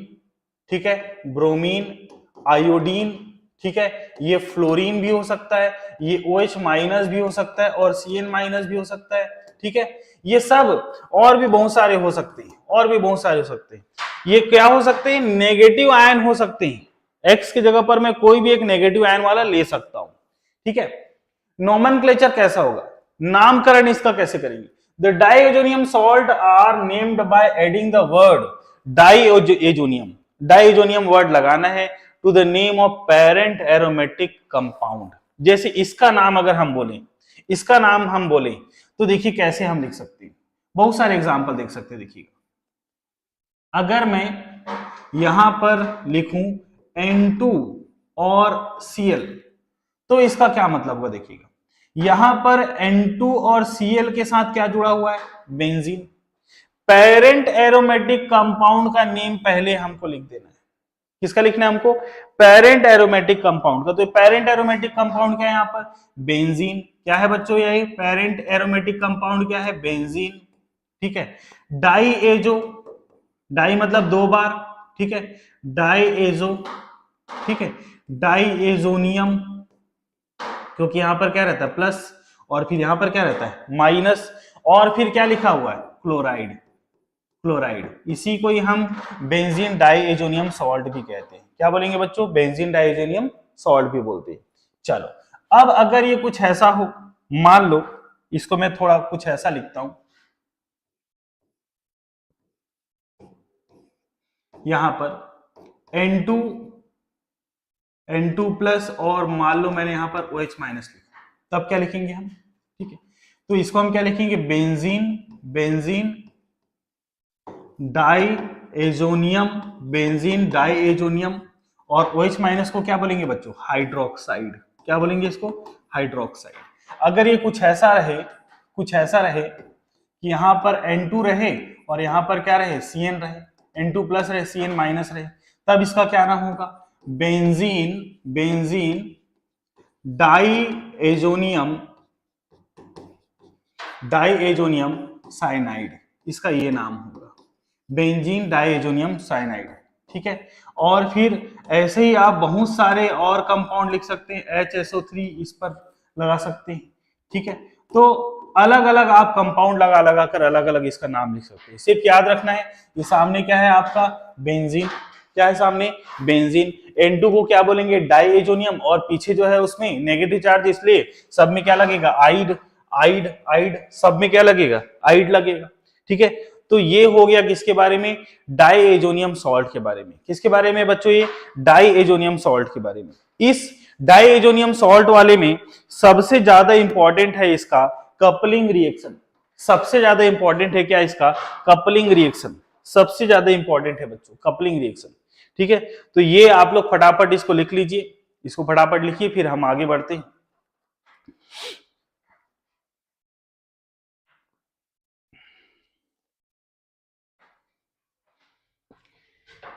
ठीक है, ब्रोमीन, आयोडीन, ठीक है, ये फ्लोरीन भी हो सकता है, ये OH माइनस भी हो सकता है और CN माइनस भी हो सकता है, ठीक है। ये सब और भी बहुत सारे हो सकते हैं, और भी बहुत सारे हो सकते हैं। ये क्या हो सकते हैं, नेगेटिव आयन हो सकते हैं। X की जगह पर मैं कोई भी एक नेगेटिव आयन वाला ले सकता हूं, ठीक है। नोमेनक्लेचर कैसा होगा, नामकरण इसका कैसे करेंगे, The diazonium salt are named by adding the word diazonium. Diazonium word लगाना है to the name of parent aromatic compound. जैसे इसका नाम अगर हम बोलें, इसका नाम हम बोलें तो देखिए कैसे हम लिख सकते हैं, बहुत सारे एग्जाम्पल देख सकते हैं। देखिएगा, अगर मैं यहां पर लिखूं N2 और Cl तो इसका क्या मतलब होगा। देखिएगा यहां पर N2 और Cl के साथ क्या जुड़ा हुआ है, बेंजीन। पेरेंट एरोमेटिक कंपाउंड का नेम पहले हमको लिख देना है। किसका लिखना है हमको, पेरेंट एरोमेटिक कंपाउंड का। तो पेरेंट एरोमेटिक कंपाउंड क्या है यहाँ पर, बेंजीन। क्या है बच्चों, यही पेरेंट एरोमेटिक कंपाउंड क्या है, बेंजीन। ठीक है, डाई एजो, डाई मतलब दो बार, ठीक है, डाई एजो, ठीक है, डाई एजोनियम, क्योंकि यहां पर क्या रहता है प्लस और फिर यहां पर क्या रहता है माइनस, और फिर क्या लिखा हुआ है क्लोराइड, क्लोराइड। इसी को ही हम बेंजीन डाइएजोनियम सॉल्ट भी कहते हैं। क्या बोलेंगे बच्चों, बेंजीन डाइएजोनियम सॉल्ट भी बोलते हैं। चलो अब अगर ये कुछ ऐसा हो, मान लो इसको मैं थोड़ा कुछ ऐसा लिखता हूं, यहां पर N2 प्लस और मान लो मैंने यहां पर OH माइनस लिखा, तब क्या लिखेंगे हम, ठीक है, तो इसको हम क्या लिखेंगे, बेंजीन डाइएजोनियम, बेंजीन डाइएजोनियम, और OH माइनस को क्या बोलेंगे बच्चों, हाइड्रोक्साइड। क्या बोलेंगे इसको, हाइड्रोक्साइड। अगर ये कुछ ऐसा रहे कि यहां पर N2 रहे और यहां पर क्या रहे, Cn रहे, N2 प्लस रहे Cn माइनस रहे, तब इसका क्या नाम होगा, बेंजीन डाइएजोनियम साइनाइड, इसका ये नाम होगा, बेंजीन डाइएजोनियम साइनाइड। ठीक है, और फिर ऐसे ही आप बहुत सारे और कंपाउंड लिख सकते हैं, HSO3 इस पर लगा सकते हैं। ठीक है, तो अलग अलग आप कंपाउंड लगा कर अलग अलग इसका नाम लिख सकते हैं। सिर्फ याद रखना है ये सामने क्या है आपका, बेंजीन, क्या है सामने, बेंजीन। N2 को क्या बोलेंगे, डाइएजोनियम, और पीछे जो है उसमें नेगेटिव चार्ज, इसलिए सब में क्या लगेगा, आइड, सब में क्या लगेगा, आइड लगेगा। ठीक है, तो ये हो गया किसके बारे में, डाइएजोनियम सॉल्ट के बारे में। किसके बारे में बच्चों, ये डाइएजोनियम सॉल्ट के बारे में। इस डाइएजोनियम सॉल्ट वाले में सबसे ज्यादा इंपॉर्टेंट है इसका कपलिंग रिएक्शन। सबसे ज्यादा इंपॉर्टेंट है क्या, इसका कपलिंग रिएक्शन सबसे ज्यादा इंपॉर्टेंट है बच्चों, कपलिंग रिएक्शन। ठीक है, तो ये आप लोग फटाफट इसको लिख लीजिए, इसको फटाफट लिखिए, फिर हम आगे बढ़ते हैं।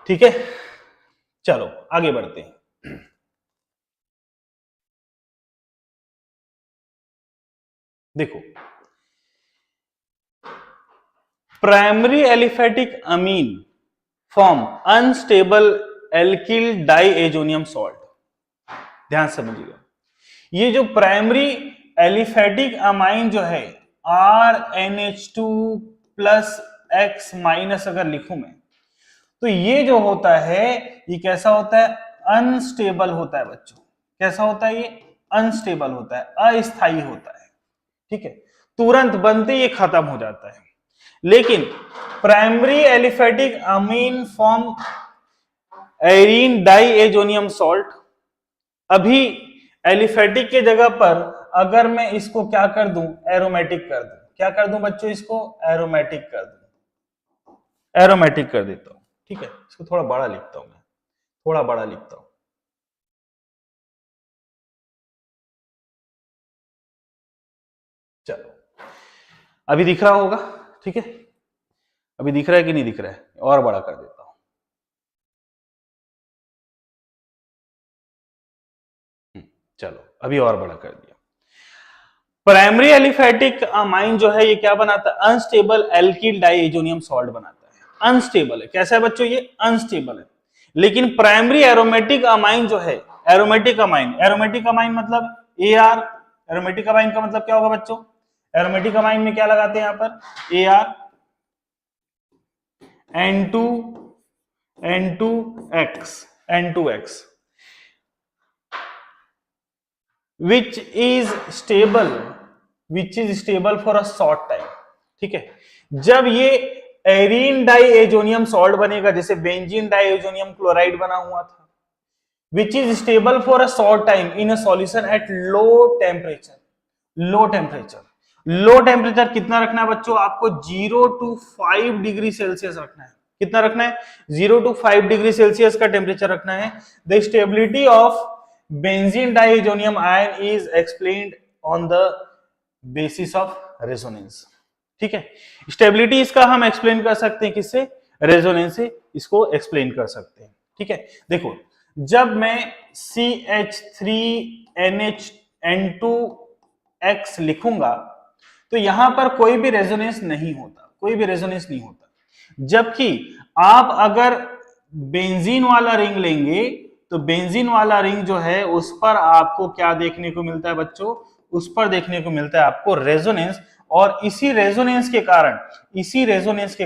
ठीक है, चलो आगे बढ़ते हैं। देखो, प्राइमरी एलिफेटिक अमीन form unstable alkyl diazonium salt. ध्यान समझिएगा, ये जो प्राइमरी एलिफेटिक अमाइन जो है RNH2 प्लस X माइनस अगर लिखूं मैं, तो ये जो होता है ये कैसा होता है, अनस्टेबल होता है बच्चों। कैसा होता है, ये अनस्टेबल होता है, अस्थायी होता है। ठीक है, तुरंत बनते ये खत्म हो जाता है। लेकिन प्राइमरी एलिफेटिक अमीन फॉर्म एरीन डाइएजोनियम सॉल्ट, अभी एलिफेटिक के जगह पर अगर मैं इसको क्या कर दूं, एरोमेटिक कर दूं। क्या कर दूं बच्चों, इसको एरोमेटिक कर दूं, एरोमेटिक कर देता हूं। ठीक है, इसको थोड़ा बड़ा लिखता हूं मैं, थोड़ा बड़ा लिखता हूं। चलो अभी दिख रहा होगा, ठीक है, अभी दिख रहा है कि नहीं दिख रहा है, और बड़ा कर देता हूं। चलो अभी और बड़ा कर दिया। प्राइमरी एलिफेटिक अमाइन जो है ये क्या बनाता है, अनस्टेबल एल्किल डाइएजोनियम सॉल्ट बनाता है। अनस्टेबल है, कैसा है बच्चों, ये अनस्टेबल है। लेकिन प्राइमरी एरोमेटिक अमाइन जो है, एरोमेटिक अमाइन मतलब AR। एरोमेटिक अमाइन का मतलब क्या होगा बच्चों, एरोमेटिक अमाइन में क्या लगाते हैं यहां पर, AR N2X which is stable for a short time। ठीक है। जब ये एरीन डाइएजोनियम सॉल्ट बनेगा, जैसे बेंजीन डाइएजोनियम क्लोराइड बना हुआ था, which is stable for a short time in a solution at low temperature. Low temperature कितना रखना है बच्चों? आपको 0 to 5 डिग्री सेल्सियस रखना है। कितना रखना है? 0 to 5 डिग्री सेल्सियस का टेम्परेचर रखना है। The stability of benzene diazonium ion is explained on the basis of resonance. ठीक है, स्टेबिलिटी इसका हम एक्सप्लेन कर सकते हैं किससे? रेजोनेंस से इसको एक्सप्लेन कर सकते हैं। ठीक है, देखो जब मैं CH3NH2X लिखूंगा तो यहां पर कोई भी रेजोनेंस नहीं होता, कोई भी रेजोनेंस नहीं होता। जबकि आप अगर बेंजीन वाला रिंग लेंगे तो बेंजीन वाला रिंग जो है उस पर आपको क्या देखने को मिलता है बच्चों? उस पर देखने को मिलता है आपको रेजोनेंस। और इसी रेजोनेंस के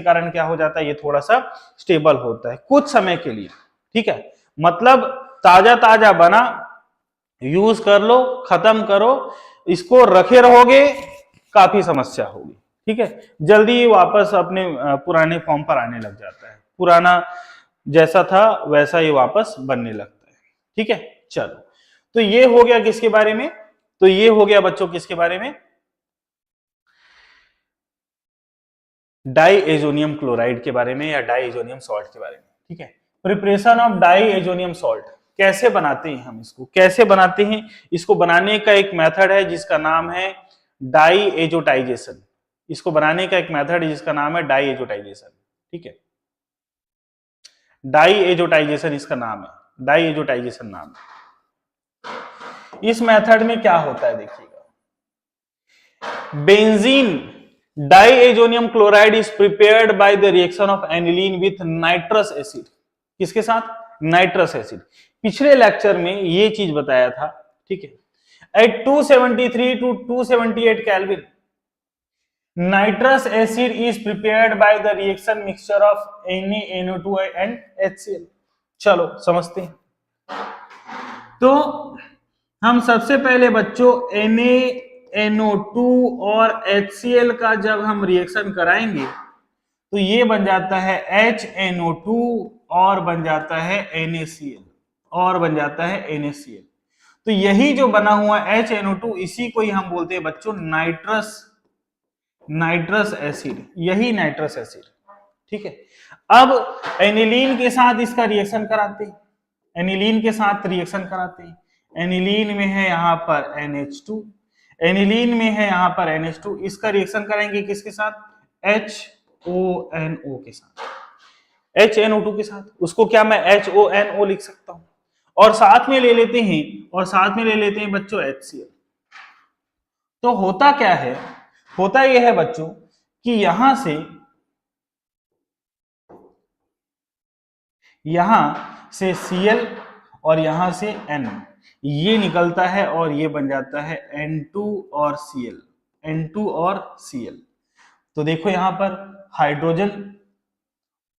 कारण क्या हो जाता है? ये थोड़ा सा स्टेबल होता है कुछ समय के लिए। ठीक है, मतलब ताजा बना, यूज कर लो, खत्म करो, इसको रखे रहोगे काफी समस्या होगी। ठीक है, जल्दी वापस अपने पुराने फॉर्म पर आने लग जाता है, पुराना जैसा था वैसा ही वापस बनने लगता है। ठीक है, चलो तो ये हो गया किसके बारे में? तो ये हो गया बच्चों किसके बारे में? डाइएजोनियम क्लोराइड के बारे में या डाइएजोनियम सॉल्ट के बारे में। ठीक है, प्रिपरेशन ऑफ डाइएजोनियम सॉल्ट कैसे बनाते हैं हम इसको? कैसे बनाते हैं इसको? बनाने का एक मेथड है जिसका नाम है डाइएजोटाइजेशन। इसको बनाने का एक मेथड है जिसका नाम है डाइएजोटाइजेशन। ठीक है, डाइएजोटाइजेशन इसका नाम है, डाइएजोटाइजेशन नाम है। इस मेथड में क्या होता है देखिएगा, benzene diazonium chloride is prepared by the reaction of aniline with nitrous acid. किसके साथ? Nitrous acid. पिछले लेक्चर में ये चीज बताया था। ठीक है, at 273 to 278 kelvin nitrous acid is prepared by the reaction mixture of NaNO2 and HCl। चलो समझते हैं। तो हम सबसे पहले बच्चों NaNO2 और HCl का जब हम रिएक्शन कराएंगे तो ये बन जाता है HNO2 और बन जाता है NaCl और बन जाता है NaCl। तो यही जो बना हुआ HNO2 इसी को ही हम बोलते हैं बच्चों नाइट्रस एसिड, यही नाइट्रस एसिड। ठीक है, अब एनिलीन के साथ इसका रिएक्शन कराते हैं, एनिलीन के साथ रिएक्शन कराते हैं। एनिलीन में है यहां पर NH2, एनिलीन में है यहां पर NH2, इसका रिएक्शन करेंगे किसके साथ? HONO के साथ, HNO2 के साथ। उसको क्या मैं HONO लिख सकता हूं? और साथ में ले लेते हैं बच्चों HCl। तो होता क्या है? होता यह है बच्चों कि यहां से Cl और यहां से N ये निकलता है और ये बन जाता है N2 और Cl, N2 और Cl। तो देखो यहां पर हाइड्रोजन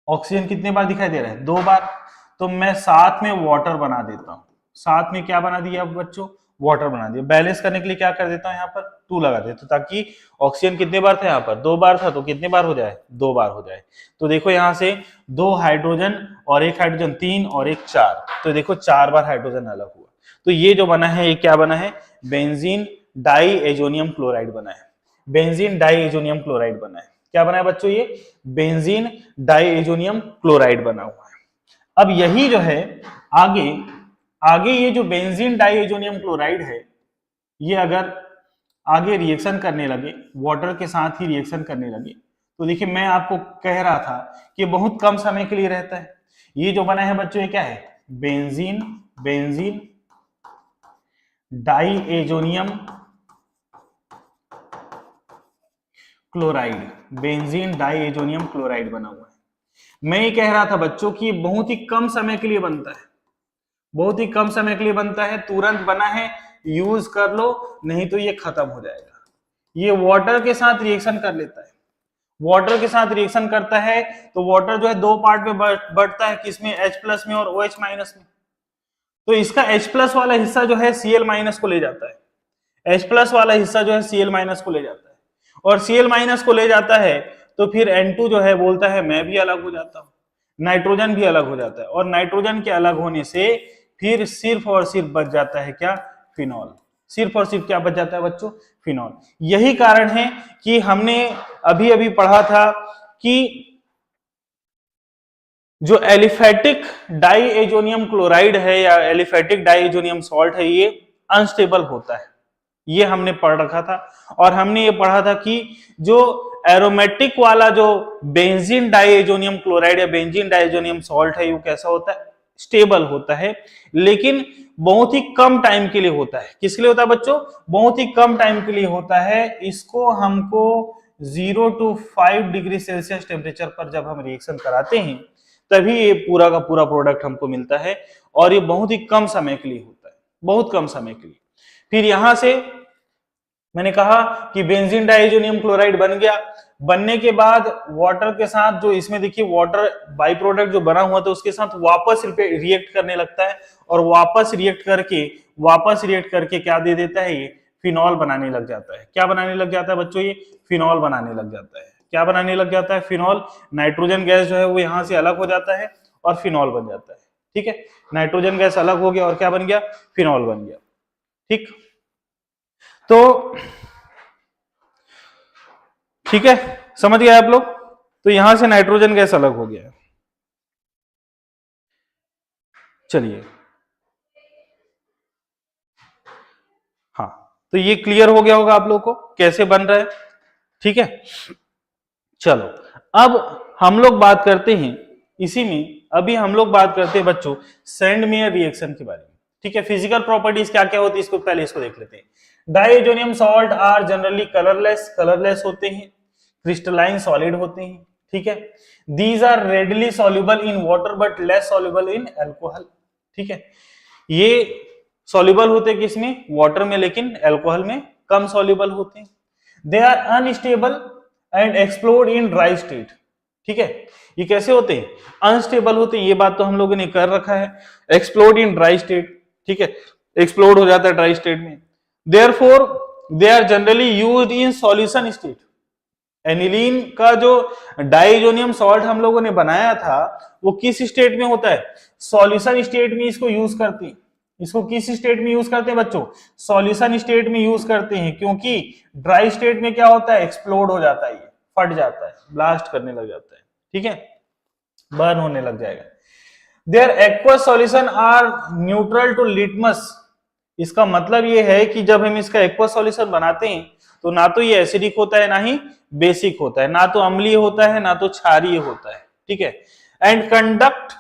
ऑक्सीजन कितने बार दिखाई दे रहा है? 2 बार। तो मैं साथ में वाटर बना देता हूं। साथ में क्या बना दिया बच्चों? वाटर बना दिया। बैलेंस करने के लिए क्या कर देता हूं? यहाँ पर 2 लगा देता हूं ताकि ऑक्सीजन कितने बार था? यहाँ पर 2 बार था, तो कितने बार हो जाए? 2 बार हो जाए। तो देखो यहां से 2 हाइड्रोजन और 1 हाइड्रोजन 3 और 1 4, तो देखो 4 बार हाइड्रोजन अलग हुआ। तो ये जो बना है ये क्या बना है? बेंजीन डाइएजोनियम क्लोराइड बना है। बेंजीन डाइएजोनियम क्लोराइड बना है। क्या बना है बच्चों? ये बेंजीन डाइएजोनियम क्लोराइड बना हुआ है। अब यही जो है आगे ये जो बेंजीन डाइएजोनियम क्लोराइड है ये अगर आगे रिएक्शन करने लगे, वाटर के साथ ही रिएक्शन करने लगे, तो देखिए मैं आपको कह रहा था कि बहुत कम समय के लिए रहता है। ये जो बना है बच्चों ये क्या है? Benzene diazonium chloride, benzene diazonium chloride बना हुआ है। मैं ये कह रहा था बच्चों कि बहुत ही कम समय के लिए बनता है, बहुत ही कम समय के लिए बनता है। तुरंत बना है, यूज कर लो, नहीं तो ये खत्म हो जाएगा। ये वाटर के साथ रिएक्शन कर लेता है, वाटर के साथ रिएक्शन करता है तो वाटर जो है 2 पार्ट में बढ़ता है, किसमें? H+ में और OH- में। तो इसका H+ वाला हिस्सा जो है Cl- को ले जाता है, H+ वाला हिस्सा जो है Cl- को ले जाता है। और Cl माइनस को ले जाता है तो फिर N2 जो है बोलता है मैं भी अलग हो जाता हूं, नाइट्रोजन भी अलग हो जाता है, और नाइट्रोजन के अलग होने से फिर सिर्फ और सिर्फ बच जाता है क्या, फिनॉल। सिर्फ और सिर्फ क्या बच जाता है बच्चों, फिनॉल। यही कारण है कि हमने अभी अभी पढ़ा था कि जो एलिफेटिक डाइएजोनियम क्लोराइड है या एलिफेटिक डाइएजोनियम सॉल्ट है ये अनस्टेबल होता है, ये हमने पढ़ रखा था। और हमने ये पढ़ा था कि जो एरोमेटिक वाला जो बेंजीन डाइएजोनियम क्लोराइड या बेंजीन डाइएजोनियम सॉल्ट है वो कैसा होता है, स्टेबल होता है, लेकिन बहुत ही कम टाइम के लिए होता है। किसके लिए होता है बच्चों, बहुत ही कम टाइम के लिए होता है। इसको हमको 0 to 5 डिग्री सेल्सियस टेम्परेचर पर जब हम रिएक्शन कराते हैं तभी ये पूरा का पूरा प्रोडक्ट हमको मिलता है, और ये बहुत ही कम समय के लिए होता है, बहुत कम समय के लिए। फिर यहां से मैंने कहा कि बेंजीन डाइएजोनियम क्लोराइड बन गया, बनने के बाद वाटर के साथ जो इसमें देखिए वाटर बाई प्रोडक्ट जो बना हुआ था उसके साथ वापस रिएक्ट करने लगता है, और वापस रिएक्ट करके क्या दे देता है, ये फिनॉल बनाने लग जाता है। क्या बनाने लग जाता है बच्चों, ये फिनॉल बनाने लग जाता है। क्या बनाने लग जाता है, फिनॉल। नाइट्रोजन गैस जो है वो यहां से अलग हो जाता है और फिनॉल बन जाता है। ठीक है, नाइट्रोजन गैस अलग हो गया और क्या बन गया, फिनॉल बन गया। ठीक, तो ठीक है, समझ गए आप लोग। तो यहां से नाइट्रोजन गैस अलग हो गया। चलिए, हाँ, तो ये क्लियर हो गया होगा आप लोग को कैसे बन रहा है। ठीक है, चलो अब हम लोग बात करते हैं इसी में, अभी हम लोग बात करते हैं बच्चों सैंडमेयर रिएक्शन के बारे में। ठीक है, फिजिकल प्रॉपर्टीज क्या क्या होती है इसको पहले इसको देख लेते हैं। Diazonium salt are generally colourless होते हैं, क्रिस्टलाइन सॉलिड होते हैं। ठीक है, these are readily soluble in water but less soluble in alcohol. ठीक है, ये सॉल्युबल होते हैं किसमें, वाटर में, लेकिन अल्कोहल में कम सॉल्युबल होते हैं। They are unstable and explode in dry state. ठीक है, ये कैसे होते हैं, अनस्टेबल होते हैं, ये बात तो हम लोगों ने कर रखा है। एक्सप्लोड इन ड्राई स्टेट, ठीक है, एक्सप्लोड हो जाता है ड्राई स्टेट में। Therefore they are generally used in solution state. Aniline का जो डाइजोनियम सॉल्ट हम लोगों ने बनाया था वो किस स्टेट में होता है, सॉल्यूशन स्टेट में इसको यूज करते हैं। इसको किस स्टेट में यूज करते हैं बच्चों, सॉल्यूशन स्टेट में यूज करते हैं, क्योंकि ड्राई स्टेट में क्या होता है, एक्सप्लोड हो जाता है, ये फट जाता है, ब्लास्ट करने लग जाता है। ठीक है, बर्न होने लग जाएगा। Their aqueous solution are neutral to litmus. इसका मतलब ये है कि जब हम इसका एक्वस सॉल्यूशन बनाते हैं तो ना तो ये एसिडिक होता है ना ही बेसिक होता है, ना तो अम्लीय होता है ना तो क्षारीय होता है। ठीक है, and conduct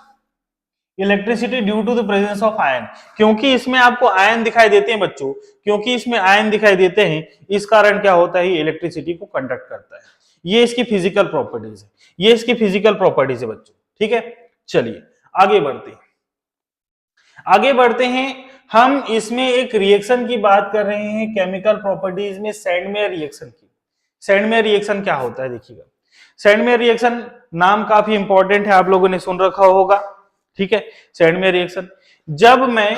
electricity due to the presence of ion. क्योंकि इसमें आपको आयन दिखाई देते हैं बच्चों, क्योंकि इसमें आयन दिखाई देते हैं, इस कारण क्या होता है, इलेक्ट्रिसिटी को कंडक्ट करता है। ये इसकी फिजिकल प्रॉपर्टीज है, ये इसकी फिजिकल प्रॉपर्टीज है बच्चों। ठीक है, चलिए आगे बढ़ते हैं। हम इसमें एक रिएक्शन की बात कर रहे हैं केमिकल प्रॉपर्टीज में, सैंडमेयर रिएक्शन की। सैंडमेयर रिएक्शन क्या होता है देखिएगा। सैंडमेयर रिएक्शन नाम काफी इंपॉर्टेंट है, आप लोगों ने सुन रखा होगा। ठीक है, सैंडमेयर रिएक्शन, जब मैं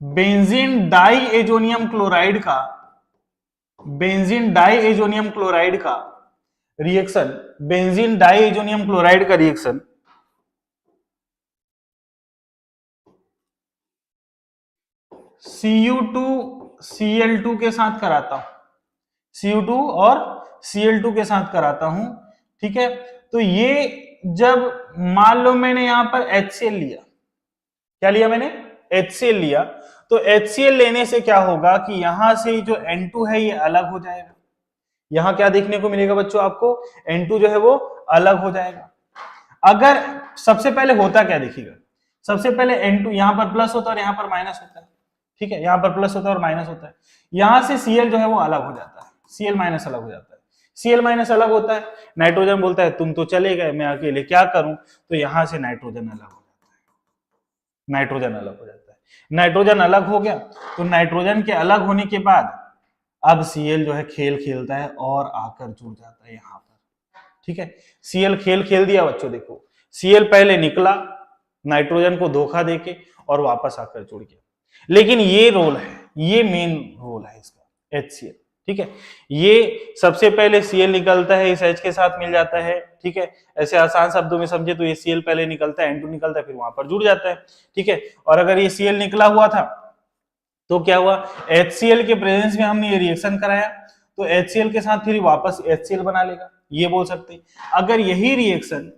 बेंजीन डाइएजोनियम क्लोराइड का रिएक्शन Cu2Cl2 के साथ कराता हूं, Cu2 और Cl2 के साथ कराता हूं। ठीक है, तो ये जब मान लो मैंने यहां पर HCl लिया, क्या लिया मैंने, HCl लिया, तो HCl लेने से क्या होगा कि यहां से जो N2 है ये अलग हो जाएगा। यहां क्या देखने को मिलेगा बच्चों आपको, N2 जो है वो अलग हो जाएगा। अगर सबसे पहले होता क्या देखिएगा, सबसे पहले N2 यहां पर प्लस होता है और यहां पर माइनस होता है। ठीक है, यहां पर प्लस होता है और माइनस होता है, यहां से Cl जो है वो अलग हो जाता है, Cl माइनस अलग हो जाता है। Cl माइनस अलग होता है, नाइट्रोजन बोलता है तुम तो चले गए, मैं अकेले क्या करूं, तो यहां से नाइट्रोजन अलग हो जाता है, नाइट्रोजन अलग हो जाता है। नाइट्रोजन अलग हो गया, तो नाइट्रोजन के अलग होने के बाद अब Cl जो है खेल खेलता है और आकर जुड़ जाता है यहां पर। ठीक है, Cl खेल खेल दिया बच्चों, देखो Cl पहले निकला नाइट्रोजन को धोखा देके और वापस आकर जुड़ गया। लेकिन ये रोल है, ये मेन रोल है इसका HCl, ठीक है। ये सबसे पहले Cl निकलता है, इस H के साथ मिल जाता है, ठीक है। ऐसे आसान शब्दों में समझे तो ये Cl पहले निकलता है, N2 निकलता है, फिर वहां पर जुड़ जाता है, ठीक है। और अगर ये Cl निकला हुआ था तो क्या हुआ, HCl के प्रेजेंस में हमने ये रिएक्शन कराया तो HCl के साथ फिर वापस HCl बना लेगा, ये बोल सकते हैं। अगर यही रिएक्शन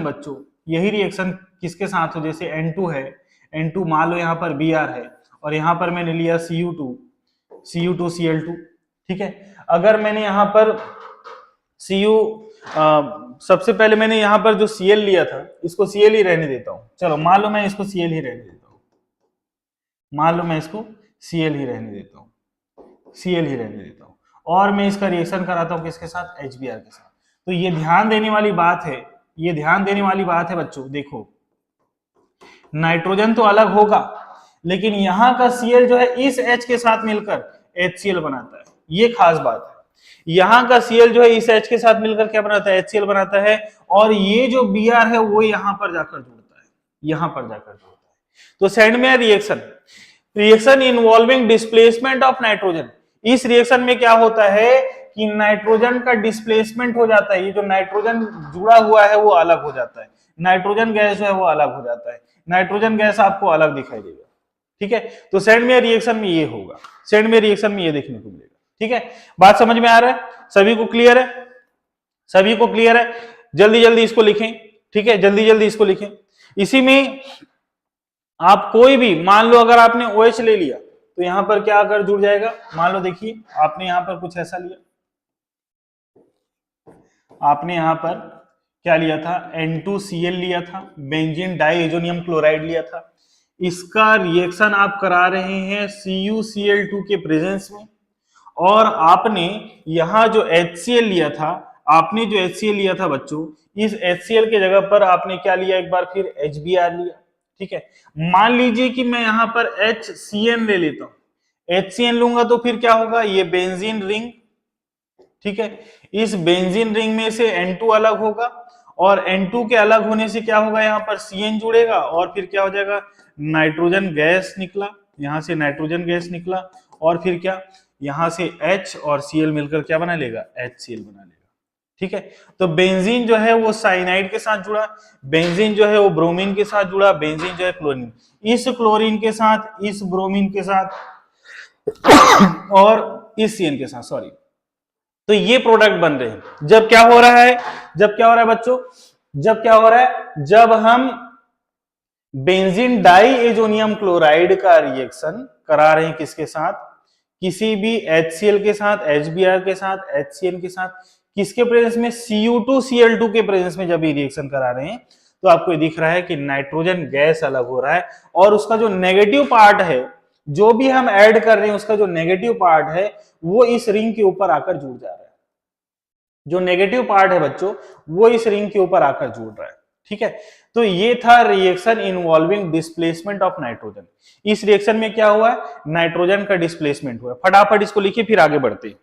बच्चों, यही रिएक्शन किसके साथ हो, जैसे N2 है, N2 मान लो यहाँ पर Br है और यहाँ पर मैंने लिया Cu2Cl2, ठीक है। अगर मैंने यहाँ पर सबसे पहले मैंने यहाँ पर जो Cl लिया था इसको Cl ही रहने देता हूं, चलो मान लो मैं इसको Cl ही रहने देता हूं, मान लो मैं इसको Cl ही रहने देता हूं, Cl ही रहने देता हूं और मैं इसका रिएक्शन कराता हूं किसके साथ, HBr के साथ। तो ये ध्यान देने वाली बात है, ये ध्यान देने वाली बात है बच्चों, देखो नाइट्रोजन तो अलग होगा लेकिन यहाँ का Cl जो है इस H के साथ मिलकर HCl बनाता है, ये खास बात है। यहाँ का Cl जो है इस H के साथ मिलकर क्या बनाता है, HCl बनाता है, और ये जो Br है वो यहाँ पर जाकर जुड़ता है, यहाँ पर जाकर जुड़ता है। तो सेंड में reaction involving displacement of nitrogen. इस रिएक्शन में क्या होता है कि नाइट्रोजन का डिस्प्लेसमेंट हो जाता है, ये जो नाइट्रोजन जुड़ा हुआ है वो अलग हो जाता है, नाइट्रोजन गैस जो है वो अलग हो जाता है, नाइट्रोजन गैस आपको अलग दिखाई देगा, ठीक है। तो सेंडमेयर रिएक्शन में ये होगा, सेंडमेयर रिएक्शन में ये देखने को मिलेगा, ठीक है। बात समझ में आ रहा है, सभी को क्लियर है, सभी को क्लियर है। जल्दी जल्दी इसको लिखें, ठीक है, जल्दी जल्दी इसको लिखें। इसी में आप कोई भी मान लो अगर आपने OH ले लिया तो यहां पर क्या आकर जुड़ जाएगा, मान लो देखिए आपने यहां पर कुछ ऐसा लिया, आपने यहां पर क्या लिया था, N2Cl लिया था, बेंजीन डाइएजोनियम क्लोराइड लिया था, इसका रिएक्शन आप करा रहे हैं CuCl2 के प्रेजेंस में, और आपने यहां जो HCl लिया था, आपने जो HCl लिया था बच्चों, इस HCl के जगह पर आपने क्या लिया, एक बार फिर HBr लिया, ठीक है। मान लीजिए कि मैं यहां पर HCN ले लेता हूं, HCN लूंगा तो फिर क्या होगा, ये बेंजीन रिंग, ठीक है। इस बेंजीन रिंग में से N2 अलग होगा और N2 के अलग होने से क्या होगा, यहाँ पर Cn जुड़ेगा और फिर क्या हो जाएगा, नाइट्रोजन गैस निकला, यहां से नाइट्रोजन गैस निकला और फिर क्या, यहां से H और Cl मिलकर क्या बना लेगा, HCl बना लेगा, ठीक है। तो बेंजीन जो है वो साइनाइड के साथ जुड़ा, बेंजीन जो है वो ब्रोमीन के साथ जुड़ा, बेंजीन जो है क्लोरीन, इस क्लोरीन के साथ, इस ब्रोमीन के साथ और इस Cn के साथ, सॉरी, तो ये प्रोडक्ट बन रहे हैं। जब क्या हो रहा है, जब क्या हो रहा है बच्चों, जब क्या हो रहा है, जब हम बेंजीन डाइएजोनियम क्लोराइड का रिएक्शन करा रहे हैं किसके साथ, किसी भी HCl के साथ, HBr के साथ, HCN के साथ, किसके प्रेजेंस में, Cu2Cl2 के प्रेजेंस में जब ये रिएक्शन करा रहे हैं तो आपको ये दिख रहा है कि नाइट्रोजन गैस अलग हो रहा है और उसका जो नेगेटिव पार्ट है, जो भी हम ऐड कर रहे हैं उसका जो नेगेटिव पार्ट है वो इस रिंग के ऊपर आकर जुड़ जा रहा है, जो नेगेटिव पार्ट है बच्चों वो इस रिंग के ऊपर आकर जुड़ रहा है, ठीक है। तो ये था reaction involving displacement of nitrogen. इस रिएक्शन में क्या हुआ है, नाइट्रोजन का डिस्प्लेसमेंट हुआ है। फटाफट इसको लिखिए फिर आगे बढ़ते हैं।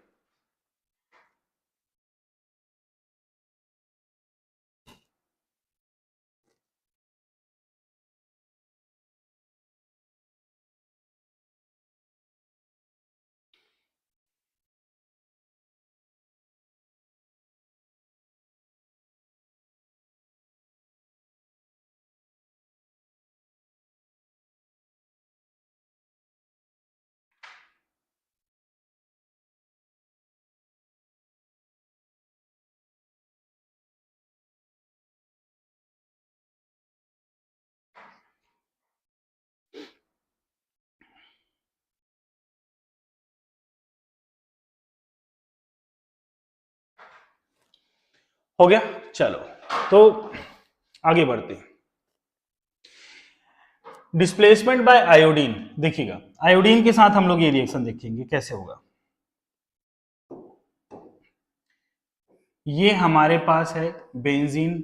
हो गया, चलो तो आगे बढ़ते हैं। डिस्प्लेसमेंट बाय आयोडीन, देखिएगा आयोडीन के साथ हम लोग ये रिएक्शन देखेंगे कैसे होगा। ये हमारे पास है benzene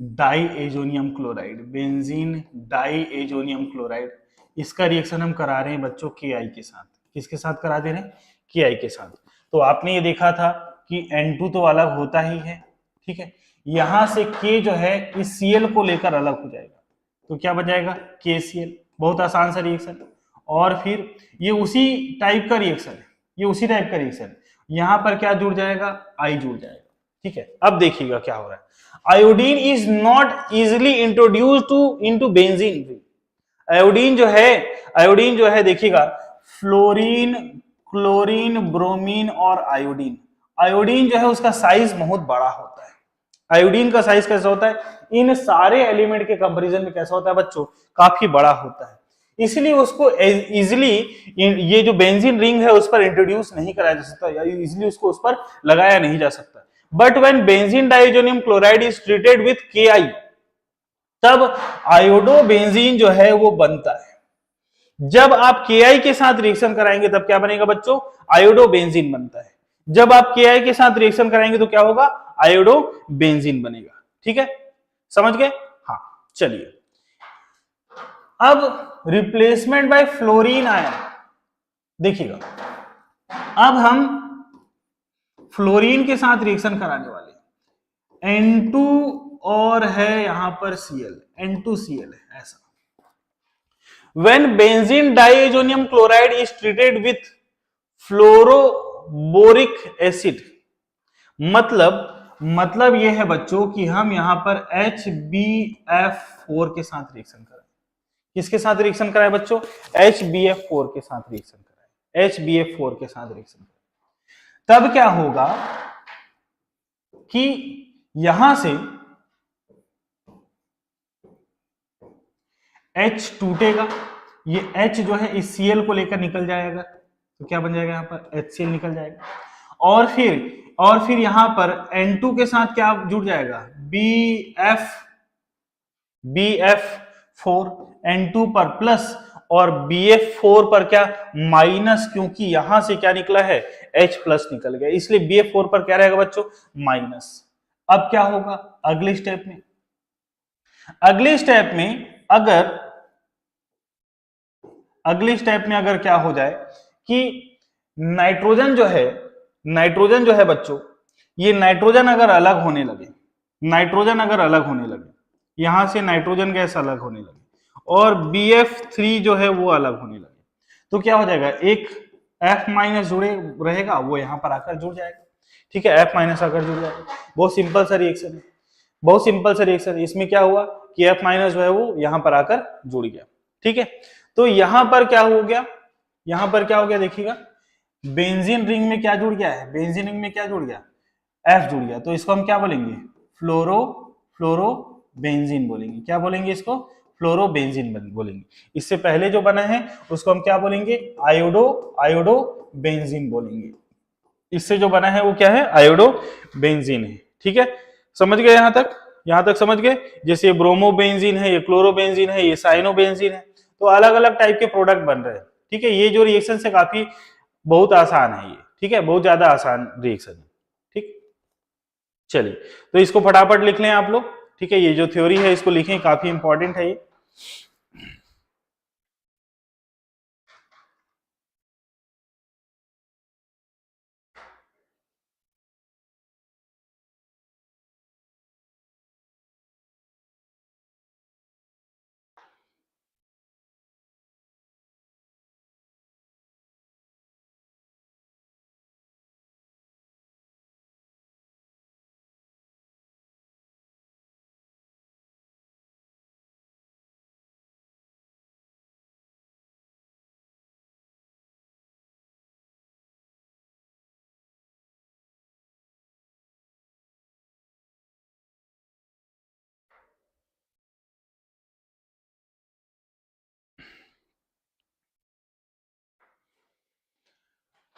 diazonium chloride, benzene diazonium chloride, इसका रिएक्शन हम करा रहे हैं बच्चों KI के साथ। किसके साथ करा दे रहे हैं, KI के साथ। तो आपने ये देखा था कि N2 तो अलग होता ही है, ठीक है। यहां से K जो है इस Cl को लेकर अलग हो जाएगा तो क्या बन जाएगा, KCl, बहुत आसान सा रिएक्शन है। और फिर ये उसी टाइप का रिएक्शन है, ये उसी टाइप का रिएक्शन है। यहां पर क्या जुड़ जाएगा, आई जुड़ जाएगा। ठीक है, अब देखिएगा क्या हो रहा है। Iodine is not easily introduce to into benzene. Iodine जो है, आयोडीन जो है देखिएगा, फ्लोरीन, क्लोरीन, ब्रोमीन और आयोडीन। आयोडीन जो है उसका साइज बहुत बड़ा होता है। आयोडीन का साइज कैसा होता है, इन सारे एलिमेंट के कंपैरिजन में कैसा होता है बच्चों, काफी बड़ा होता है। इसलिए उसको इजिली ये जो बेंजीन रिंग है उस पर इंट्रोड्यूस नहीं कराया जा सकता, या इजिली उसको उस पर लगाया नहीं जा सकता। But when benzene diazonium chloride is treated with KI, तब आयोडोबेंजीन जो है वो बनता है। जब आप KI के साथ रिएक्शन कराएंगे तब क्या बनेगा बच्चों, आयोडोबेंजीन बनता है। जब आप KI के साथ रिएक्शन कराएंगे तो क्या होगा, आयोडोबेंजीन बनेगा। ठीक है, समझ गए? हाँ, चलिए अब रिप्लेसमेंट बाय फ्लोरीन आयन देखिएगा। अब हम फ्लोरीन के साथ रिएक्शन कराने वाले, N2 और है यहां पर Cl, N2Cl है ऐसा। When benzene diazonium chloride is treated with fluoroboric acid, मतलब यह है बच्चों कि हम यहां पर HbF4 के साथ रिएक्शन कराएं। किसके साथ रिएक्शन कराएं बच्चों, HbF4 के साथ रिएक्शन कराएं, HbF4 के साथ रिएक्शन कराएं। तब क्या होगा कि यहां से H टूटेगा, ये H जो है इस Cl को लेकर निकल जाएगा, तो क्या बन जाएगा, यहां पर HCl निकल जाएगा। और फिर यहां पर N2 के साथ क्या जुड़ जाएगा, BF4, N2 पर प्लस और BF4 पर क्या माइनस, क्योंकि यहां से क्या निकला है, H प्लस निकल गया, इसलिए BF4 पर क्या रहेगा बच्चों, माइनस। अब क्या होगा अगले स्टेप में, अगले स्टेप में अगर क्या हो जाए कि नाइट्रोजन जो है बच्चों, ये नाइट्रोजन अगर अलग होने लगे, यहां से नाइट्रोजन गैस अलग होने लगे और BF3 जो है वो अलग होने लगे, तो क्या हो जाएगा, एक F माइनस जुड़े रहेगा, वो यहां पर आकर जुड़ जाएगा। ठीक है, F माइनस आकर जुड़ जाएगा। बहुत सिंपल सा रिएक्शन है। इसमें क्या हुआ कि F माइनस जो है वो यहां पर आकर जुड़ गया। ठीक है, तो यहां पर क्या हो गया, देखिएगा, बेंजीन रिंग में क्या जुड़ गया है, F जुड़ गया, तो इसको हम क्या बोलेंगे, फ्लोरोबेंजीन बोलेंगे। क्या बोलेंगे इसको, फ्लोरोबेंजीन बोलेंगे। इससे पहले जो बना है उसको हम क्या बोलेंगे, आयोडोबेंजीन बोलेंगे। इससे जो बना है वो क्या है, आयोडोबेंजीन है। ठीक है, समझ गए यहां तक समझ गए। जैसे ये ब्रोमोबेंजीन है, ये क्लोरोबेंजीन है, ये साइनोबेंजीन है, तो अलग अलग टाइप के प्रोडक्ट बन रहे हैं। ठीक है, ये जो रिएक्शन है काफी बहुत आसान है ये। ठीक है, बहुत ज्यादा आसान रिएक्शन है। ठीक, चलिए तो इसको फटाफट लिख लें आप लोग। ठीक है, ये जो थ्योरी है इसको लिखें, काफी इंपॉर्टेंट है ये।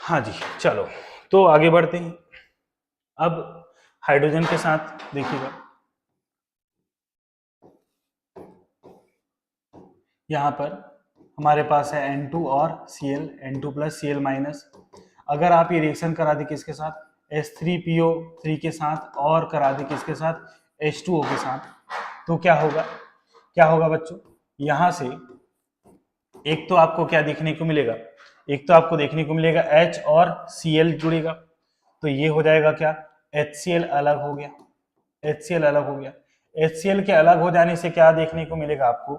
हाँ जी, चलो तो आगे बढ़ते हैं। अब हाइड्रोजन के साथ देखिएगा, यहां पर हमारे पास है N2 और Cl, N2 plus Cl minus. अगर आप ये रिएक्शन करा दे किसके साथ, H3PO3 के साथ, और करा दे किसके साथ, H2O के साथ, तो क्या होगा बच्चों, यहां से एक तो आपको क्या देखने को मिलेगा, H और Cl जुड़ेगा, तो ये हो जाएगा क्या, HCl अलग हो गया। HCl के अलग हो जाने से क्या देखने को मिलेगा आपको,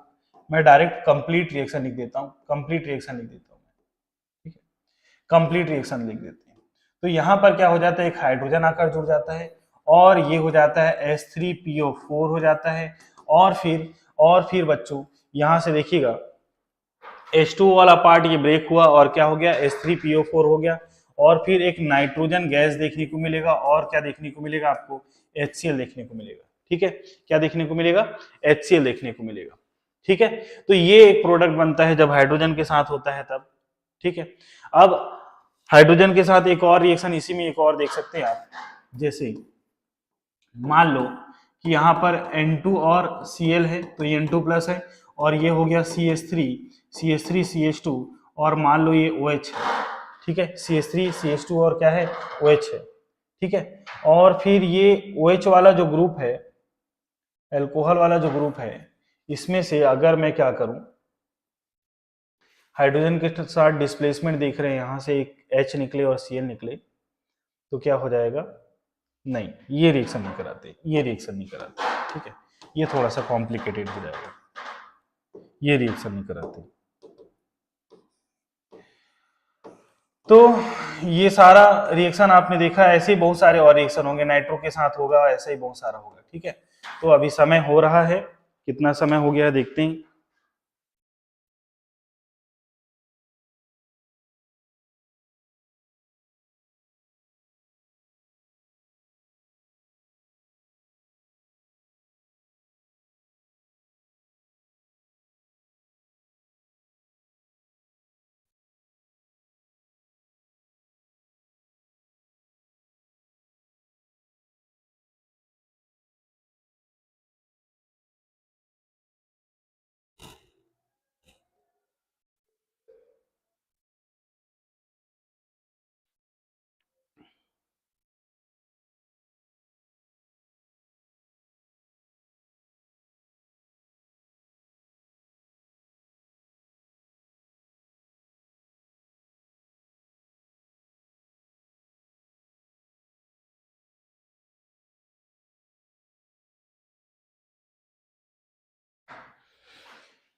मैं डायरेक्ट कंप्लीट रिएक्शन लिख देता हूं, कंप्लीट रिएक्शन लिख देता हूं, ठीक है, कंप्लीट रिएक्शन लिख देते हैं। तो यहां पर क्या हो जाता है, एक हाइड्रोजन आकर जुड़ जाता है और ये हो जाता है H3PO4 हो जाता है। और फिर बच्चों यहां से देखिएगा H2O वाला पार्ट ये ब्रेक हुआ और क्या हो गया, H3PO4 हो गया और फिर एक नाइट्रोजन गैस देखने को मिलेगा और क्या देखने को मिलेगा आपको, HCl देखने को मिलेगा। ठीक है, क्या देखने को मिलेगा, HCl देखने को मिलेगा। ठीक है, तो ये एक प्रोडक्ट बनता है जब हाइड्रोजन के साथ होता है तब। ठीक है, अब हाइड्रोजन के साथ एक और रिएक्शन इसी में एक और देख सकते हैं आप, जैसे मान लो कि यहाँ पर N2 और Cl है तो ये N2 प्लस है और ये हो गया CH3 CH2 और मान लो ये OH है। ठीक है, CH3 CH2 और क्या है, OH है। ठीक है, और फिर ये OH वाला जो ग्रुप है, अल्कोहल वाला जो ग्रुप है, इसमें से अगर मैं क्या करूं, हाइड्रोजन के साथ डिस्प्लेसमेंट देख रहे हैं, यहां से एक H निकले और Cl निकले तो क्या हो जाएगा, नहीं ये रिएक्शन नहीं कराते, ये रिएक्शन नहीं कराते। ठीक है, ये थोड़ा सा कॉम्प्लिकेटेड हो जाएगा, ये रिएक्शन नहीं कराते। तो ये सारा रिएक्शन आपने देखा, ऐसे ही बहुत सारे और रिएक्शन होंगे, नाइट्रो के साथ होगा, ऐसा ही बहुत सारा होगा। ठीक है, तो अभी समय हो रहा है, कितना समय हो गया है देखते हैं।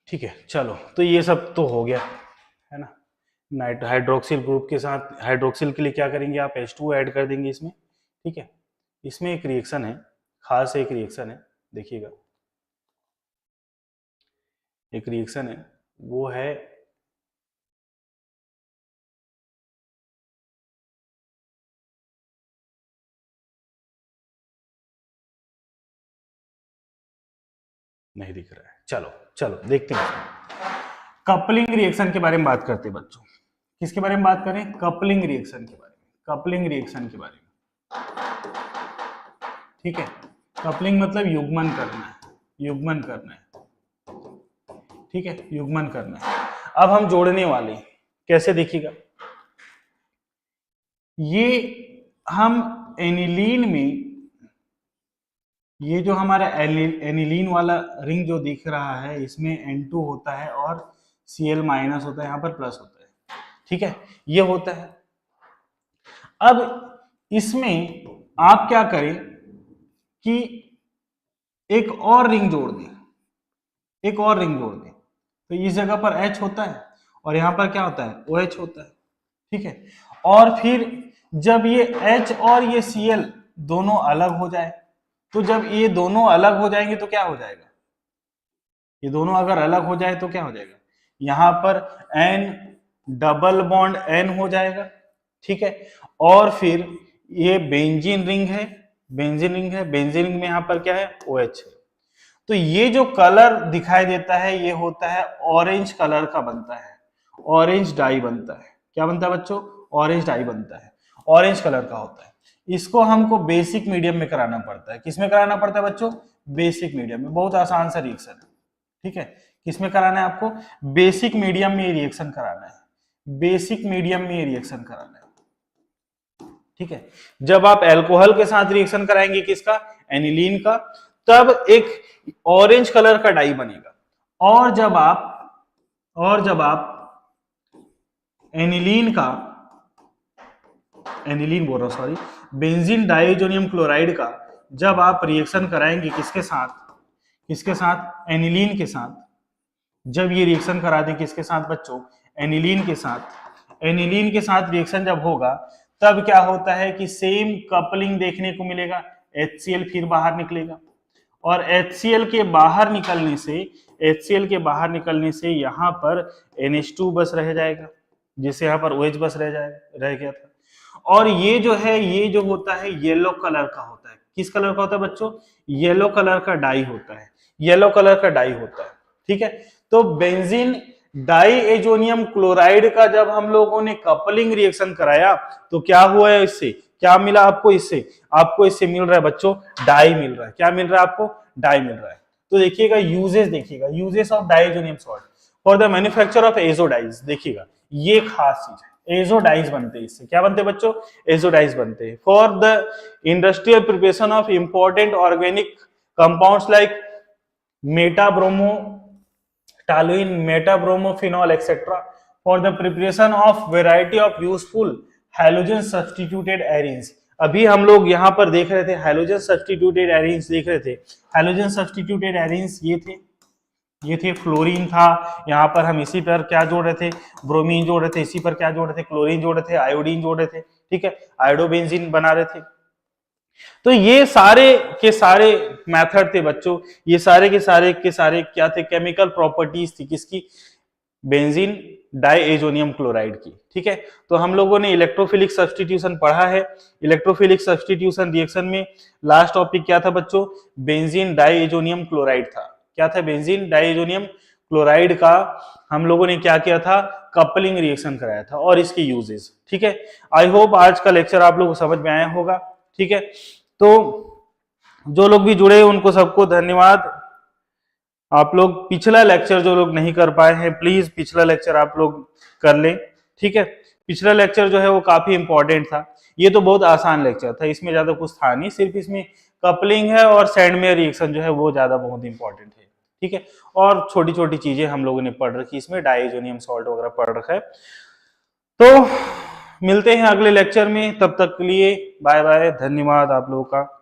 ठीक है, चलो तो ये सब तो हो गया है ना। हाइड्रोक्सिल ग्रुप के साथ, हाइड्रोक्सिल के लिए क्या करेंगे आप, H2 ऐड कर देंगे इसमें। ठीक है, इसमें एक रिएक्शन है, खास एक रिएक्शन है, देखिएगा एक रिएक्शन है, वो है नहीं दिख रहा है, चलो चलो देखते हैं। कपलिंग रिएक्शन के बारे में बात करते हैं बच्चों। किसके बारे में बात करें, कपलिंग रिएक्शन के बारे में, कपलिंग रिएक्शन के बारे में। ठीक है, कपलिंग मतलब युग्मन करना है, युग्मन करना है। ठीक है, युग्मन करना है। अब हम जोड़ने वाले हैं, कैसे देखिएगा, ये हम एनिलीन में, ये जो हमारा एनिलीन वाला रिंग जो दिख रहा है, इसमें N2 होता है और Cl माइनस होता है, यहाँ पर प्लस होता है। ठीक है, ये होता है। अब इसमें आप क्या करें कि एक और रिंग जोड़ दें, एक और रिंग जोड़ दें, तो इस जगह पर H होता है और यहाँ पर क्या होता है, OH होता है। ठीक है, और फिर जब ये H और ये Cl दोनों अलग हो जाए, तो जब ये दोनों अलग हो जाएंगे तो क्या हो जाएगा, ये दोनों अगर अलग हो जाए तो क्या हो जाएगा, यहां पर N डबल बॉन्ड N हो जाएगा। ठीक है, और फिर ये बेंजीन रिंग है, बेंजीन रिंग है, बेंजीन रिंग में यहां पर क्या है, OH है। तो ये जो कलर दिखाई देता है ये होता है ऑरेंज कलर का बनता है, ऑरेंज डाई बनता है। क्या बनता है बच्चों, ऑरेंज डाई बनता है, ऑरेंज कलर का होता है। इसको हमको बेसिक मीडियम में कराना पड़ता है। किसमें कराना पड़ता है बच्चों, बेसिक मीडियम में। बहुत आसान सा रिएक्शन है। ठीक है, किसमें कराना है आपको, बेसिक मीडियम में रिएक्शन कराना है, बेसिक मीडियम में रिएक्शन कराना है। ठीक है, जब आप अल्कोहल के साथ रिएक्शन कराएंगे किसका, एनिलीन का, तब एक ऑरेंज कलर का डाई बनेगा। और जब आप एनिलीन का, एनिलीन बोल रहा हूं सॉरी, बेंजीन डाइजोनियम क्लोराइड का जब आप रिएक्शन कराएंगे किसके साथ, किसके साथ, एनिलीन के साथ, जब ये रिएक्शन करा दें किसके साथ बच्चों, एनिलीन के साथ, एनिलीन के साथ रिएक्शन जब होगा तब क्या होता है कि सेम कपलिंग देखने को मिलेगा, HCl फिर बाहर निकलेगा और HCl के बाहर निकलने से, HCl के बाहर निकलने से यहाँ पर NH2 बस रह जाएगा, जिससे यहाँ पर OH बस रह गया था। और ये जो है, ये जो होता है येलो कलर का होता है। किस कलर का होता है बच्चों, येलो कलर का डाई होता है, येलो कलर का डाई होता है। ठीक है, तो बेंजीन डाईएजोनियम क्लोराइड का जब हम लोगों ने कपलिंग रिएक्शन कराया तो क्या हुआ है, इससे क्या मिला आपको, इससे मिल रहा है बच्चों डाई मिल रहा है। क्या मिल रहा है आपको, डाई मिल रहा है। तो देखिएगा यूजेस, देखिएगा uses of diazonium salt for the manufacture of azo dyes. देखिएगा ये खास चीज है, एजोडाइज बनते हैं इससे। क्या बनते हैं बच्चों, एजोडाइज बनते हैं for the industrial preparation of important organic compounds like metabromo toluene, metabromophenols, etc. for the preparation of variety of useful halogen substituted arenes। अभी हम लोग यहाँ पर देख रहे थे हैलोजन सब्स्टिट्यूटेड एरीन्स देख रहे थे। हैलोजन सब्स्टिट्यूटेड एरीन्स ये थे फ्लोरीन था, यहाँ पर हम इसी पर क्या जोड़ रहे थे, ब्रोमीन जोड़ रहे थे, इसी पर क्या जोड़ रहे थे, क्लोरीन जोड़ रहे थे, आयोडीन जोड़ रहे थे। ठीक है, आयोडोबेंजीन बना रहे थे। तो ये सारे के सारे मेथड थे बच्चों, ये सारे के सारे क्या थे, केमिकल प्रॉपर्टीज थी किसकी, बेंजीन डाईएजोनियम क्लोराइड की। ठीक है, तो हम लोगों ने इलेक्ट्रोफिलिक सब्स्टिट्यूशन पढ़ा है। इलेक्ट्रोफिलिक सब्स्टिट्यूशन रिएक्शन में लास्ट टॉपिक क्या था बच्चों, बेंजीन डाईएजोनियम क्लोराइड था। क्या था, बेंजीन डाईएजोनियम क्लोराइड का हम लोगों ने क्या किया था, कपलिंग रिएक्शन कराया था और इसके यूजेस। ठीक है, आई होप आज का लेक्चर आप लोगों को समझ में आया होगा। ठीक है, तो जो लोग भी जुड़े उनको सबको धन्यवाद। आप लोग पिछला लेक्चर जो लोग नहीं कर पाए हैं प्लीज पिछला लेक्चर आप लोग कर लें। ठीक है, पिछला लेक्चर जो है वो काफी इंपॉर्टेंट था। ये तो बहुत आसान लेक्चर था, इसमें ज्यादा कुछ था नहीं, सिर्फ इसमें कपलिंग है और सैंडमेयर रिएक्शन जो है वो ज्यादा बहुत इंपॉर्टेंट है। ठीक है, और छोटी छोटी चीजें हम लोगों ने पढ़ रखी, इसमें डाईएजोनियम सॉल्ट वगैरह पढ़ रखा है। तो मिलते हैं अगले लेक्चर में, तब तक के लिए बाय बाय, धन्यवाद आप लोगों का।